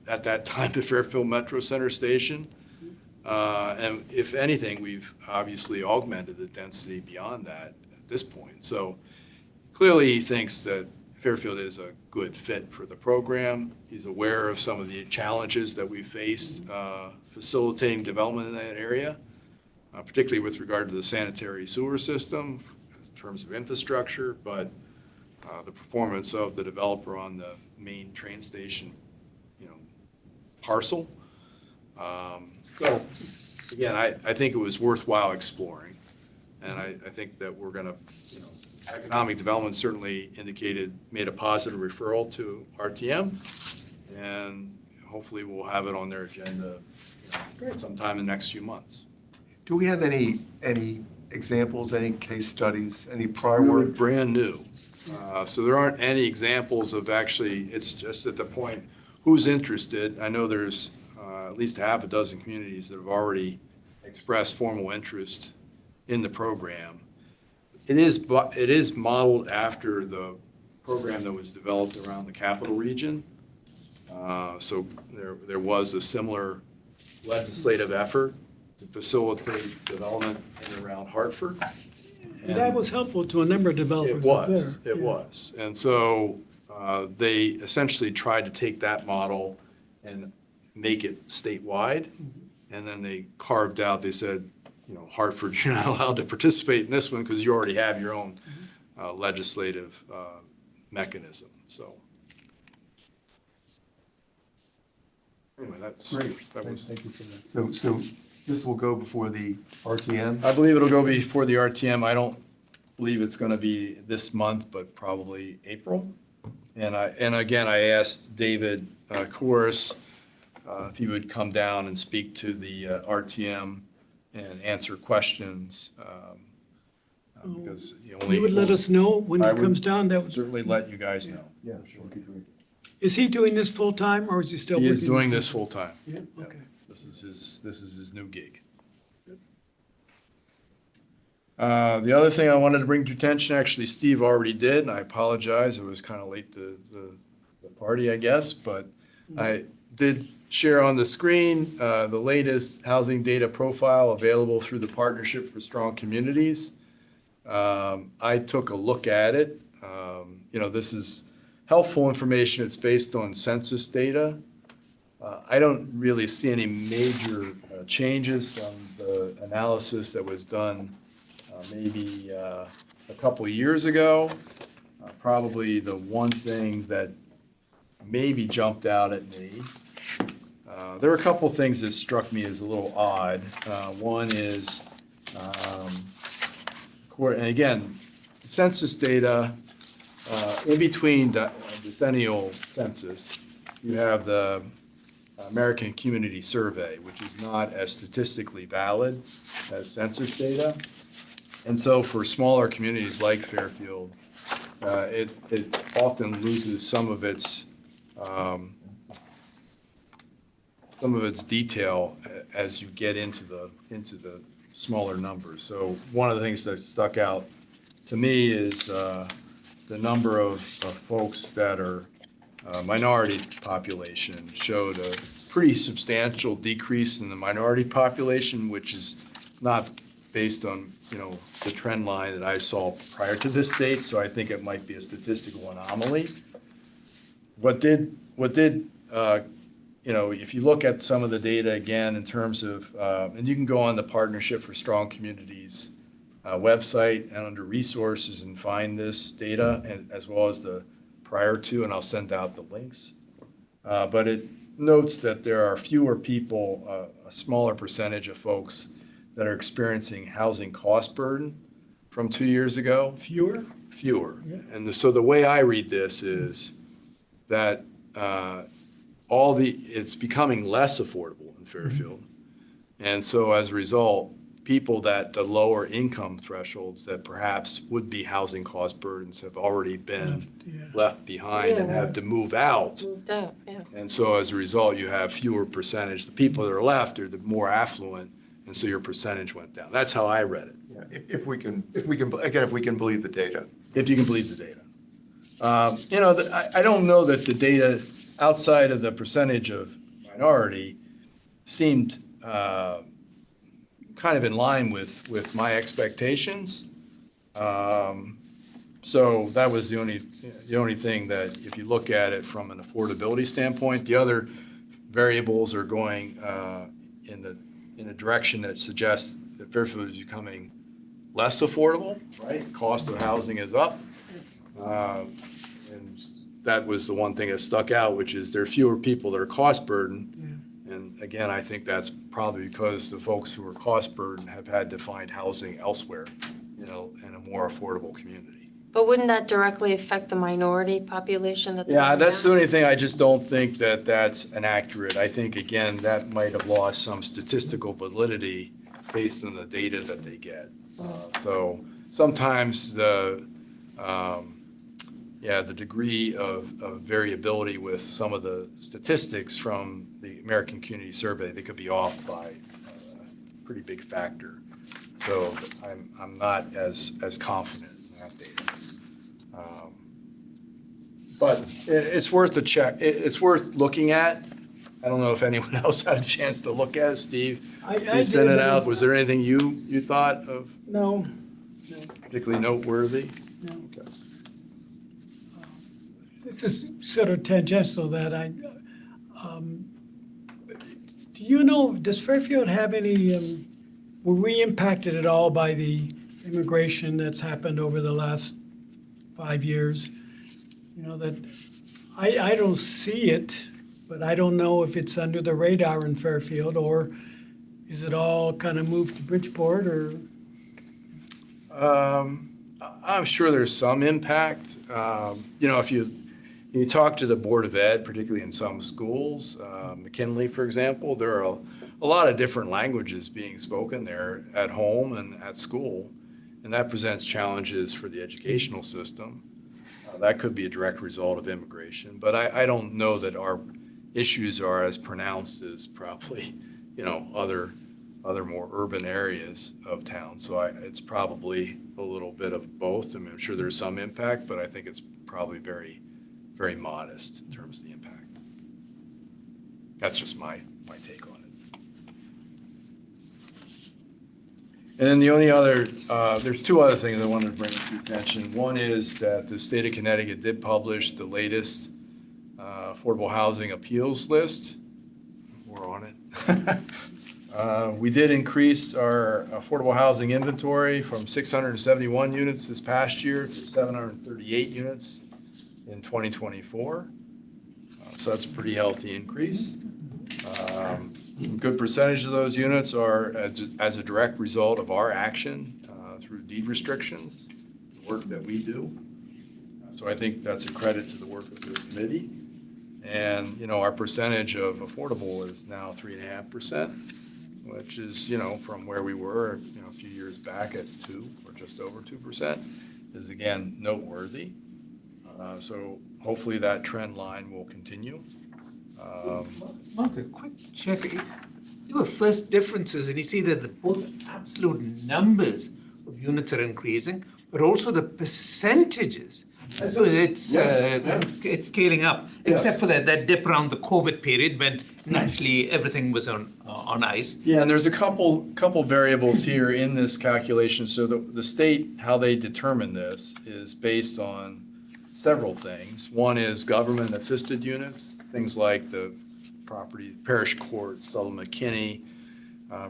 at that time, the Fairfield Metro Center Station. And if anything, we've obviously augmented the density beyond that at this point. So clearly he thinks that Fairfield is a good fit for the program. He's aware of some of the challenges that we faced facilitating development in that area, particularly with regard to the sanitary sewer system in terms of infrastructure, but the performance of the developer on the main train station, parcel. So again, I think it was worthwhile exploring. And I think that we're going to, economic development certainly made a positive referral to RTM, and hopefully we'll have it on their agenda sometime in the next few months. Do we have any examples, any case studies, any prior Really work? brand new. So there aren't any examples of it's just at the point, who's interested? I know there's at least half a dozen communities that have already expressed formal interest in the program. It is modeled after the program that was developed around the capital region. So there was a similar legislative effort to facilitate development in and around Hartford. And that was helpful to a number of developers up there. It was. And so they essentially tried to take that model and make it statewide. And then they carved out, they said, Hartford, you're not allowed to participate in this one because you already have your own legislative mechanism. So anyway, that's Great. that was. Thank you for that. So this will go before the RTM? I believe it'll go before the RTM. I don't believe it's going to be this month, but probably April. And again, I asked David Kouros if he would come down and speak to the RTM and answer questions. Because You would let us know when I he would comes down, that was, certainly let you guys know. Yeah, sure. is he doing this full-time or is he still He working? is doing this full-time. Yeah, okay. This is his new gig. The other thing I wanted to bring to attention, actually Steve already did, and I apologize, it was kind of late to the party, I guess, but I did share on the screen the latest housing data profile available through the Partnership for Strong Communities. I took a look at it. This is helpful information. It's based on census data. I don't really see any major changes from the analysis that was done maybe a couple of years ago. Probably the one thing that maybe jumped out at me, there were a couple of things that struck me as a little odd. One is, and again, census data, in between the decennial census, you have the American Community Survey, which is not as statistically valid as census data. And so for smaller communities like Fairfield, it often loses some of its detail as you get into the smaller numbers. So one of the things that stuck out to me is the number of folks that are minority population showed a pretty substantial decrease in the minority population, which is not based on, the trend line that I saw prior to this date, so I think it might be a statistical anomaly. If you look at some of the data again in terms of, and you can go on the Partnership for Strong Communities website and under resources and find this data, and as well as the prior to, and I'll send out the links. But it notes that there are fewer people, a smaller percentage of folks that are experiencing housing cost burden from 2 years ago. Fewer? Fewer. Yeah. And so the way I read this is that it's becoming less affordable in Fairfield. And so as a result, people that the lower income thresholds that perhaps would be housing cost burdens have already been left behind and have to move out. Moved out, yeah. And so as a result, you have fewer percentage. The people that are left are the more affluent, and so your percentage went down. That's how I read it. Yeah, if we can believe the data. If you can believe the data. I don't know that the data outside of the percentage of minority seemed kind of in line with my expectations. So that was the only thing that, if you look at it from an affordability standpoint, the other variables are going in a direction that suggests that Fairfield is becoming less affordable, right? Cost of housing is up. And that was the one thing that stuck out, which is there are fewer people that are cost burdened. And again, I think that's probably because the folks who are cost burdened have had to find housing elsewhere, in a more affordable community. But wouldn't that directly affect the minority population that's Yeah, going that's the down? only thing. I just don't think that that's inaccurate. I think, again, that might have lost some statistical validity based on the data that they get. So sometimes the degree of variability with some of the statistics from the American Community Survey, they could be off by a pretty big factor. So I'm not as confident in that data. But it's worth a check. It's worth looking at. I don't know if anyone else had a chance to look at it. Steve, you sent it out. Was there anything you thought of No. particularly noteworthy? No. Okay. This is sort of tangential that do you know, does Fairfield have any, were we impacted at all by the immigration that's happened over the last 5 years? That I don't see it, but I don't know if it's under the radar in Fairfield, or is it all kind of moved to Bridgeport, or? I'm sure there's some impact. If you talk to the Board of Ed, particularly in some schools, McKinley, for example, there are a lot of different languages being spoken there at home and at school, and that presents challenges for the educational system. That could be a direct result of immigration, but I don't know that our issues are as pronounced as probably, other more urban areas of town. So it's probably a little bit of both. I mean, I'm sure there's some impact, but I think it's probably very, very modest in terms of the impact. That's just my take on it. And then the only other, there's two other things I wanted to bring to your attention. One is that the state of Connecticut did publish the latest affordable housing appeals list. We're on it. We did increase our affordable housing inventory from 671 units this past year to 738 units in 2024. So that's a pretty healthy increase. A good percentage of those units are as a direct result of our action through deed restrictions, the work that we do. So I think that's a credit to the work of this committee. And, our percentage of affordable is now 3.5%, which is, from where we were, a few years back at 2 or just over 2%, is again noteworthy. So hopefully that trend line will continue. Mark, a quick check. There were first differences, and you see that both absolute numbers of units are increasing, but also the percentages So it's scaling up, Yes. except for that dip around the COVID period when naturally everything was on ice. Yeah, and there's a couple variables here in this calculation. So the state, how they determine this is based on several things. One is government-assisted units, things like the property, Parish Court, Sullivan McKinney,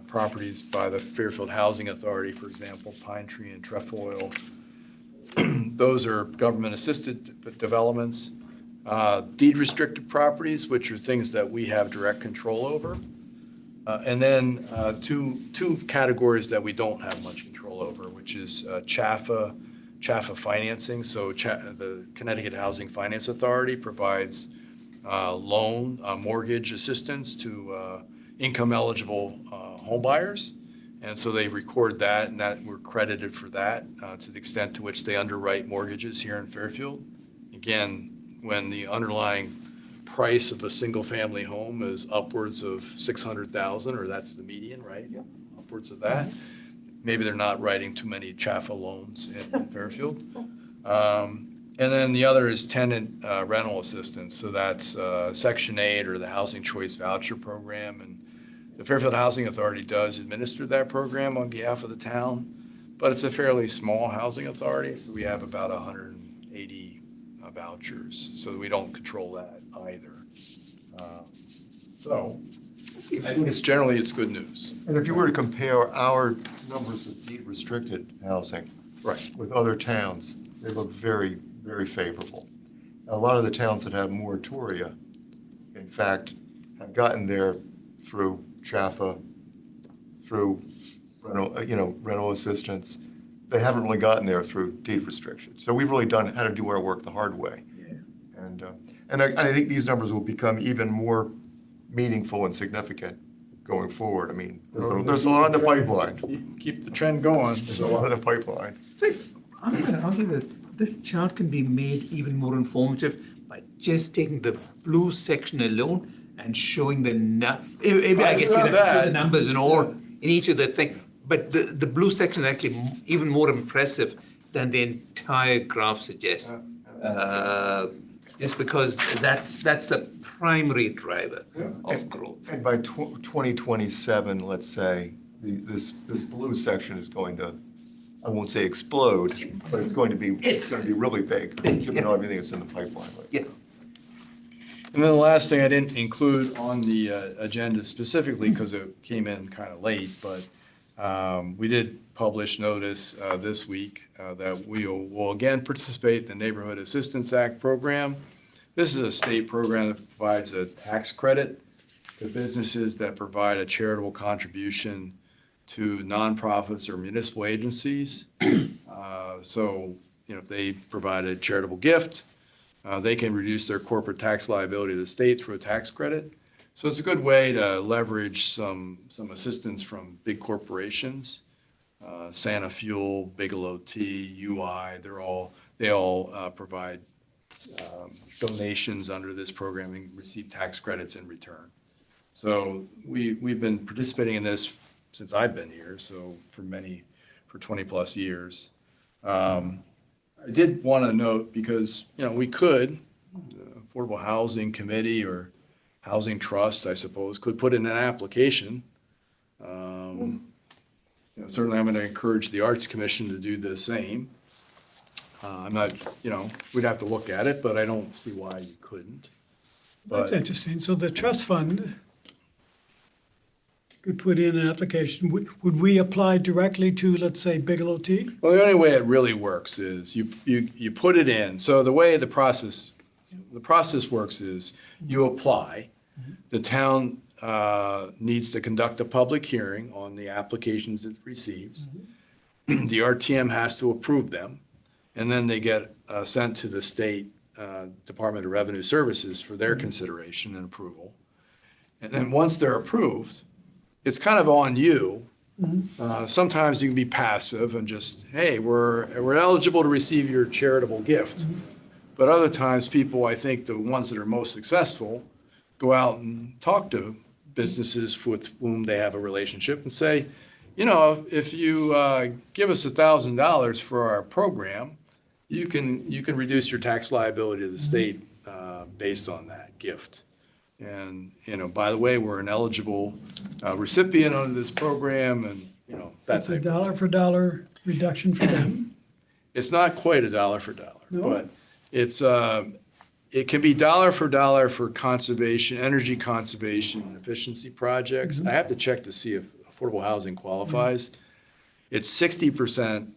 properties by the Fairfield Housing Authority, for example, Pine Tree and Trefoil. Those are government-assisted developments. Deed-restricted properties, which are things that we have direct control over. And then two categories that we don't have much control over, which is CHAFA financing. So the Connecticut Housing Finance Authority provides mortgage assistance to income-eligible home buyers. And so they record that, and that we're credited for that to the extent to which they underwrite mortgages here in Fairfield. Again, when the underlying price of a single-family home is upwards of $600,000, or that's the median, right? Yeah. Upwards of that. Maybe they're not writing too many CHAFA loans in Fairfield. And then the other is tenant rental assistance. So that's Section 8 or the Housing Choice Voucher Program. And the Fairfield Housing Authority does administer that program on behalf of the town, but it's a fairly small housing authority, so we have about 180 vouchers, so we don't control that either. So I think it's good news. And if you were to compare our numbers of deed-restricted housing Right. with other towns, they look very, very favorable. A lot of the towns that have moratoria, in fact, have gotten there through CHAFA, through rental assistance. They haven't really gotten there through deed restriction. So we've really had to do our work the hard way. Yeah. And I think these numbers will become even more meaningful and significant going forward. I mean, there's a lot in the pipeline. Keep the trend going. There's a lot in the pipeline. I'm going to argue this chart can be made even more informative by just taking the blue section alone and showing I guess we have to put the numbers in each of the things. But the blue section is actually even more impressive than the entire graph suggests. Just because that's the primary driver of growth. And by 2027, let's say, this blue section is going to, I won't say explode, but it's going to be really big, given everything that's in the pipeline. Yeah. And then the last thing I didn't include on the agenda specifically because it came in kind of late, but we did publish notice this week that we will again participate in the Neighborhood Assistance Act program. This is a state program that provides a tax credit to businesses that provide a charitable contribution to nonprofits or municipal agencies. So, if they provide a charitable gift, they can reduce their corporate tax liability to the state through a tax credit. So it's a good way to leverage some assistance from big corporations, Santa Fuel, Bigelow Tea, UI. They all provide donations under this program and receive tax credits in return. So we've been participating in this since I've been here, so for 20 plus years. I did want to note because, we could, Affordable Housing Committee or Housing Trust, I suppose, could put in an application. Certainly I'm going to encourage the Arts Commission to do the same. I'm not, we'd have to look at it, but I don't see why you couldn't. That's interesting. So the trust fund could put in an application. Would we apply directly to, let's say, Bigelow Tea? Well, the only way it really works is you put it in. So the way the process works is you apply. The town needs to conduct a public hearing on the applications it receives. The RTM has to approve them, and then they get sent to the state Department of Revenue Services for their consideration and approval. And then once they're approved, it's kind of on you. Sometimes you can be passive and just, hey, we're eligible to receive your charitable gift. But other times people, I think the ones that are most successful, go out and talk to businesses with whom they have a relationship and say, if you give us $1,000 for our program, you can reduce your tax liability to the state based on that gift. And, by the way, we're an eligible recipient under this program, and, that's It's a dollar for dollar reduction for them. It's not quite a dollar for dollar, No? but it can be dollar for conservation, energy conservation, and efficiency projects. I have to check to see if affordable housing qualifies. It's 60%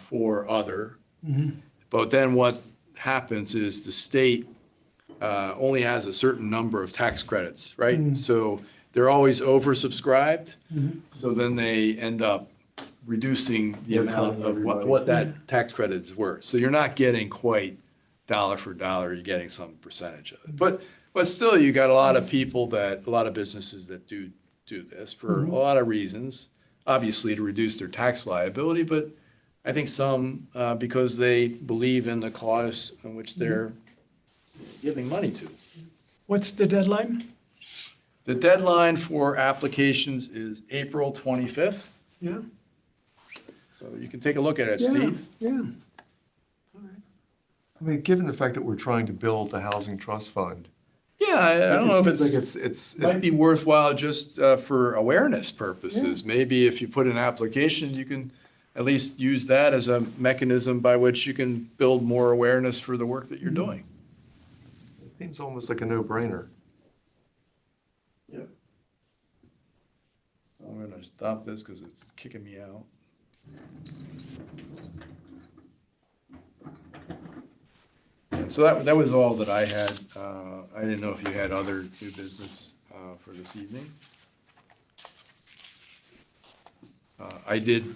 for other. But then what happens is the state only has a certain number of tax credits, right? So they're always oversubscribed. So then they end up reducing the amount of what that tax credit is worth. So you're not getting quite dollar for dollar, you're getting some percentage of it. But still, you got a lot of businesses that do this for a lot of reasons. Obviously, to reduce their tax liability, but I think some because they believe in the cause in which they're giving money to. What's the deadline? The deadline for applications is April 25th. Yeah? So you can take a look at it, Yeah, Steve. yeah. I mean, given the fact that we're trying to build the housing trust fund. Yeah, I don't know if seems like it might be worthwhile just for awareness purposes. Maybe if you put an application, you can at least use that as a mechanism by which you can build more awareness for the work that you're doing. It seems almost like a no-brainer. Yep. So I'm gonna stop this because it's kicking me out. And so that was all that I had. I didn't know if you had other new business for this evening. I did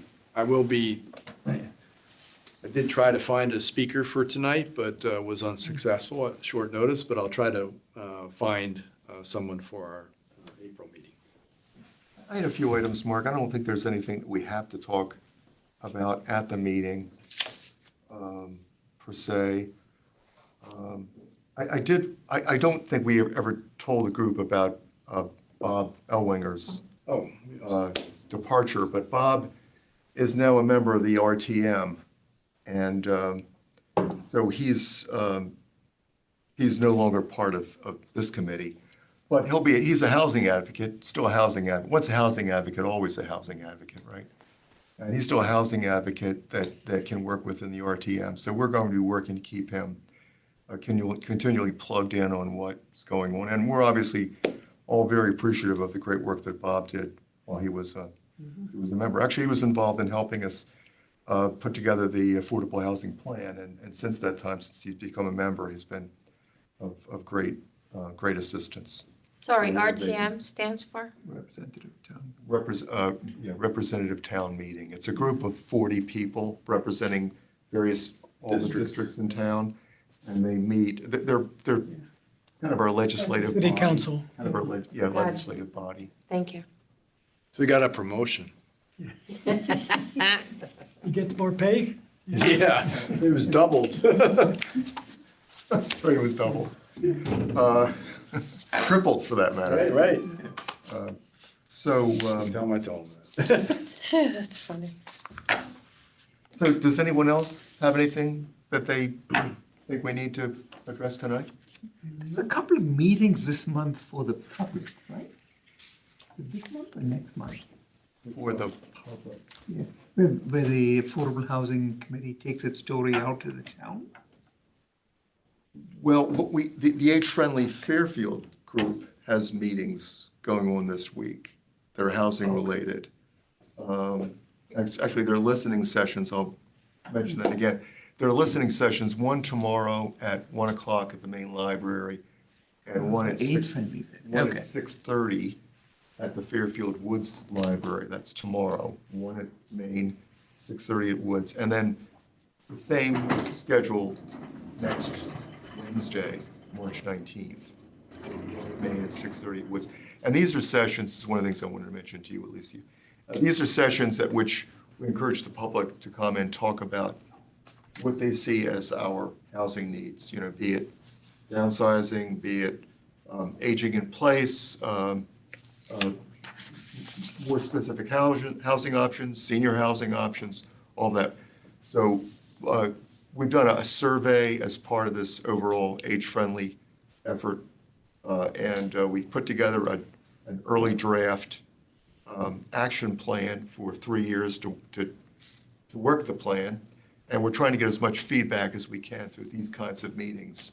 try to find a speaker for tonight, but was unsuccessful at short notice, but I'll try to find someone for our April meeting. I had a few items, Mark. I don't think there's anything that we have to talk about at the meeting, per se. I don't think we ever told the group about Bob Elwinger's departure, but Bob is now a member of the RTM, and so he's no longer part of this committee. But he's a housing advocate, still a housing advocate. Once a housing advocate, always a housing advocate, right? And he's still a housing advocate that can work within the RTM. So we're going to be working to keep him continually plugged in on what's going on. And we're obviously all very appreciative of the great work that Bob did while he was a member. Actually, he was involved in helping us put together the affordable housing plan. And since that time, since he's become a member, he's been of great assistance. Sorry, So, RTM stands for? Representative town. Representative town meeting. It's a group of 40 people representing all the districts in town, and they meet. They're kind of our legislative City body. council. Kind of our legislative body. Thank you. So we got a promotion. He gets more pay? Yeah, it was doubled. That's right, it was doubled. Tripled for that matter. Right. So, Tell him I told him that. That's funny. so does anyone else have anything that they think we need to address tonight? There's a couple of meetings this month for the public, right? Is it this month or next month? For the public. Yeah, where the Affordable Housing Committee takes its story out to the town. Well, the age-friendly Fairfield group has meetings going on this week. They're housing related. Actually, they're listening sessions. I'll mention that again. There are listening sessions, one tomorrow at 1 o'clock at the main library, and one at Age-friendly. one Okay. at 6:30 at the Fairfield Woods Library. That's tomorrow. One at Main, 6:30 at Woods. And then the same schedule next Wednesday, March 19th. Main at 6:30 at Woods. And these are sessions, this is one of the things I wanted to mention to you, Alicia. These are sessions at which we encourage the public to come and talk about what they see as our housing needs, be it downsizing, be it aging in place, more specific housing options, senior housing options, all that. So we've done a survey as part of this overall age-friendly effort. And we've put together an early draft action plan for 3 years to work the plan. And we're trying to get as much feedback as we can through these kinds of meetings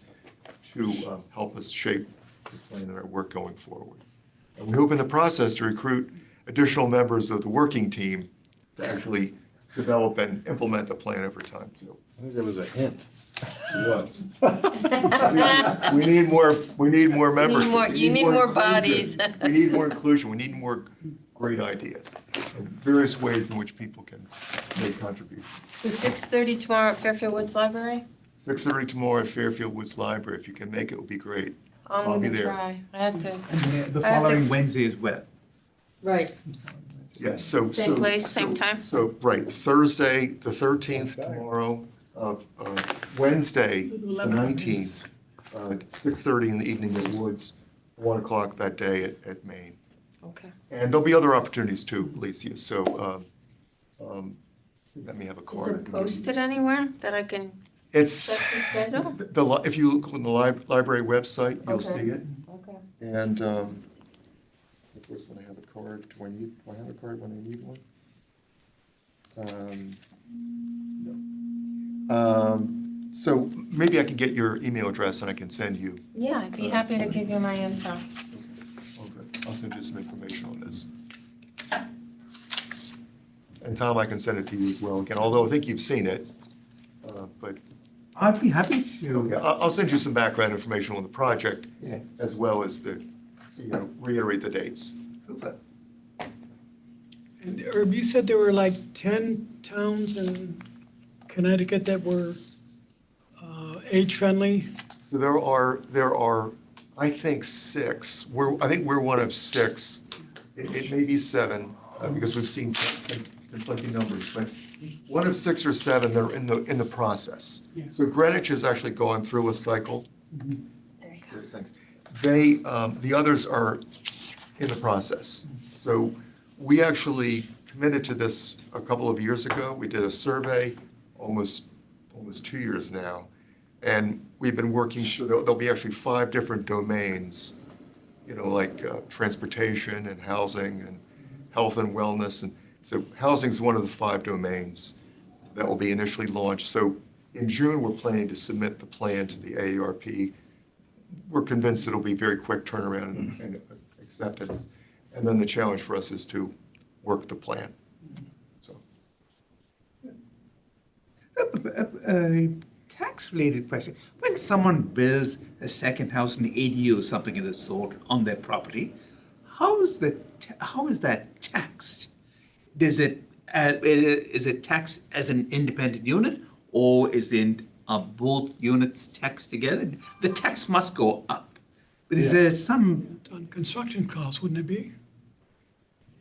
to help us shape the plan and our work going forward. And we hope in the process to recruit additional members of the working team to actually develop and implement the plan over time, too. I think there was a hint. It was. We need more members. You need more bodies. We need more inclusion. We need more great ideas and various ways in which people can make contributions. So 6:30 tomorrow at Fairfield Woods Library? 6:30 tomorrow at Fairfield Woods Library. If you can make it, it would be great. I'm I'll be gonna there. try. I have to. And the I have to- following Wednesday as well. Right. Yes, so. Same place, same time? So, right, Thursday, the 13th tomorrow, Wednesday, the 19th, 6:30 in the evening at Woods, 1 o'clock that day at Maine. Okay. And there'll be other opportunities too, Alicia, so let me have a Is card. it posted anywhere that I can It's, set the schedule? if you look on the library website, you'll Okay. see it. Okay. And of course, when I have a card, do I have a card when I need one? No. So maybe I can get your email address and I can send you. Yeah, I'd be happy to give you my info. Okay, I'll send you some information on this. And Tom, I can send it to you as well, again, although I think you've seen it. But I'd be happy to. yeah, I'll send you some background information on the project Yeah, as well as reiterate the dates. super. And Herb, you said there were like 10 towns in Connecticut that were age-friendly? So there are, I think, 6. I think we're one of 6. It may be 7, because we've seen conflicting numbers, but one of 6 or 7, they're in the process. Yeah. So Greenwich has actually gone through a cycle. There you go. Great, thanks. The others are in the process. So we actually committed to this a couple of years ago. We did a survey, almost 2 years now. And we've been working, so there'll be actually 5 different domains, like transportation and housing and health and wellness. And so housing is one of the 5 domains that will be initially launched. So in June, we're planning to submit the plan to the AARP. We're convinced it'll be very quick turnaround and acceptance. And then the challenge for us is to work the plan. So. Tax-related question. When someone builds a second house, an ADU or something of the sort on their property, how is that taxed? Is it taxed as an independent unit, or are both units taxed together? The tax must go up. But is there some? On construction costs, wouldn't it be?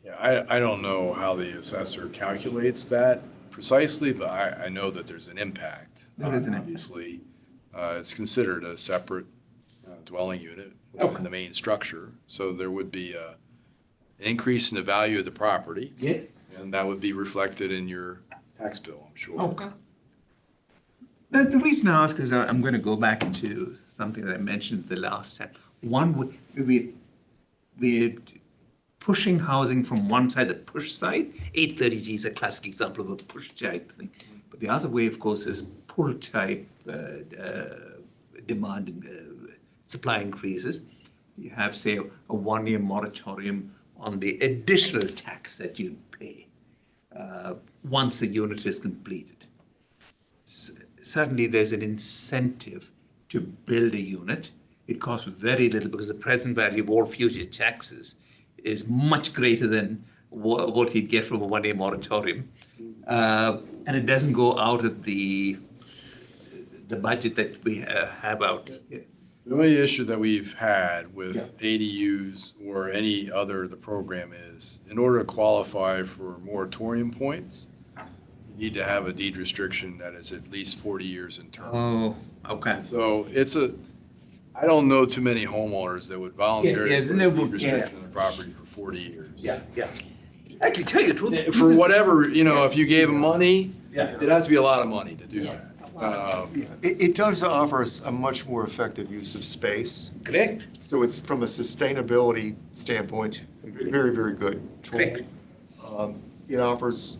Yeah, I don't know how the assessor calculates that precisely, but I know that there's an impact. There is an impact. Obviously, it's considered a separate dwelling unit in the main structure, so there would be an increase in the value of the property, Yeah. and that would be reflected in your tax bill, I'm sure. Okay. The reason I ask is I'm going to go back to something that I mentioned the last time. One, we're pushing housing from one side, the push side. 830G is a classic example of a push type thing. But the other way, of course, is pull type demand and supply increases. You have, say, a 1-year moratorium on the additional tax that you pay once a unit is completed. Certainly, there's an incentive to build a unit. It costs very little because the present value of all future taxes is much greater than what you'd get from a 1-year moratorium. And it doesn't go out of the budget that we have out. The only issue that we've had with ADUs or any other, the program is, in order to qualify for moratorium points, you need to have a deed restriction that is at least 40 years in term. Oh, okay. So I don't know too many homeowners that would voluntarily Yeah, put a they deed would, restriction on the property for 40 years. Yeah. Actually, tell you the truth. For whatever, if you gave them money, Yeah. it'd have to be a lot of money to do that. It does offer us a much more effective use of space. Correct. So it's from a sustainability standpoint, very, very good tool. Correct. It offers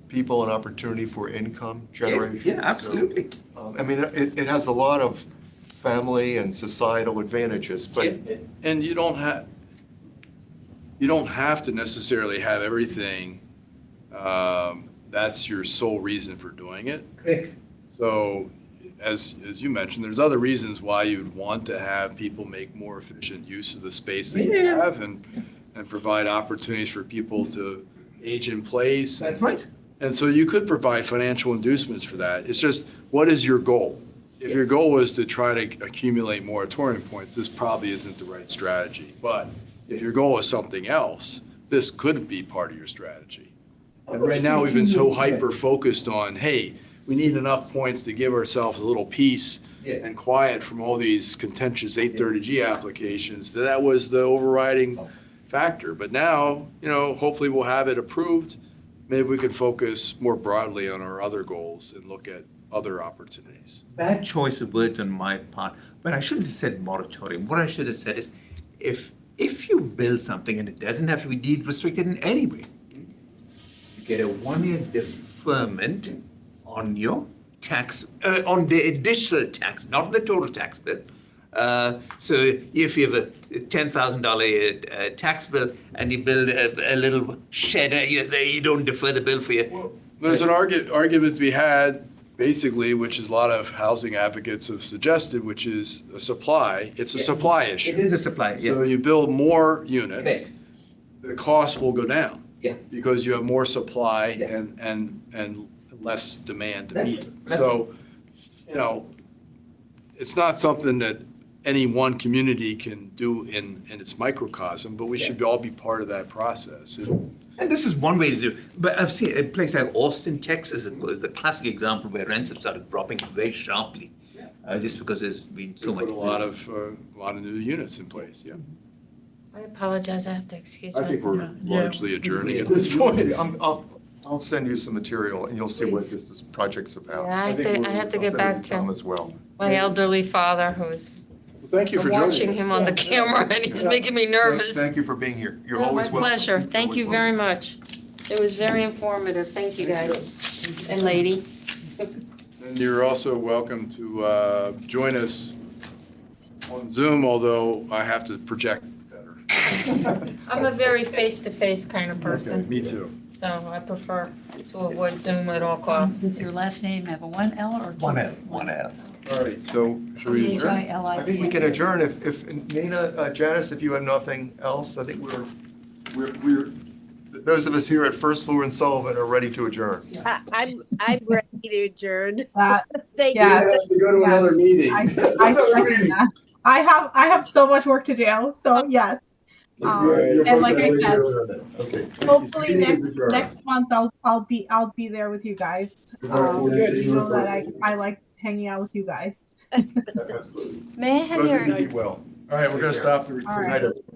people an opportunity for income generation. Yeah, absolutely. So, I mean, it has a lot of family and societal advantages, but And you don't have to necessarily have everything, that's your sole reason for doing it. Correct. So, as you mentioned, there's other reasons why you'd want to have people make more efficient use of the space that you Yeah. have and provide opportunities for people to age in place. That's right. And so you could provide financial inducements for that. It's just, what is your goal? If your goal is to try to accumulate moratorium points, this probably isn't the right strategy. But if your goal is something else, this could be part of your strategy. And right now, we've been so hyper-focused on, hey, we need enough points to give ourselves a little peace Yeah. and quiet from all these contentious 830G applications. That was the overriding factor. But now, hopefully we'll have it approved. Maybe we could focus more broadly on our other goals and look at other opportunities. Bad choice of words on my part, but I shouldn't have said moratorium. What I should have said is, if you build something and it doesn't have to be deed restricted in any way, you get a 1-year deferment on your tax, on the additional tax, not the total tax bill. So if you have a $10,000 tax bill and you build a little shed, you don't defer the bill for you. There's an argument to be had, basically, which is a lot of housing advocates have suggested, which is a supply. It's a supply issue. It is a supply, yeah. So you build more units, Correct. the cost will go down. Yeah. Because you have more supply Yeah. and less demand to That- meet it. that- So, it's not something that any one community can do in its microcosm, but we should all be part of that process. And this is one way to do it. But I've seen a place like Austin, Texas, it was the classic example where rents have started dropping very sharply, just because there's been so much. Put a lot of new units in place, yeah. I apologize, I have to excuse I think myself. we're largely adjourning at this point. I'll send you some material and you'll see what this project's about. Yeah, I have to I'll get send it back Tom to as well. my elderly father who's Thank you for I'm joining watching us. him on the camera and he's making me nervous. Thank you for being here. You're Oh, always my welcome. pleasure. Thank you Always very welcome. much. It was very informative. Thank you, guys and lady. And you're also welcome to join us on Zoom, although I have to project better. I'm a very face-to-face kind of Okay, person, me too. so I prefer to avoid Zoom at all costs. Does your last name have a 1L or 2? 1L. All right, so should we adjourn? I think we can adjourn if Nina, Janice, if you have nothing else, I think we're, those of us here at First Floor and Sullivan are ready to adjourn. I'm ready to adjourn. That Thank Yeah. you. to go to another meeting. I second that. I have so much work to do. So yes. And like I said, Okay. hopefully Meeting is adjourned. next month I'll be there with you guys. You know that I like hanging out with you guys. Absolutely. May I have Both your of you be well. All right, we're gonna stop the All recording. right. Good night, everyone.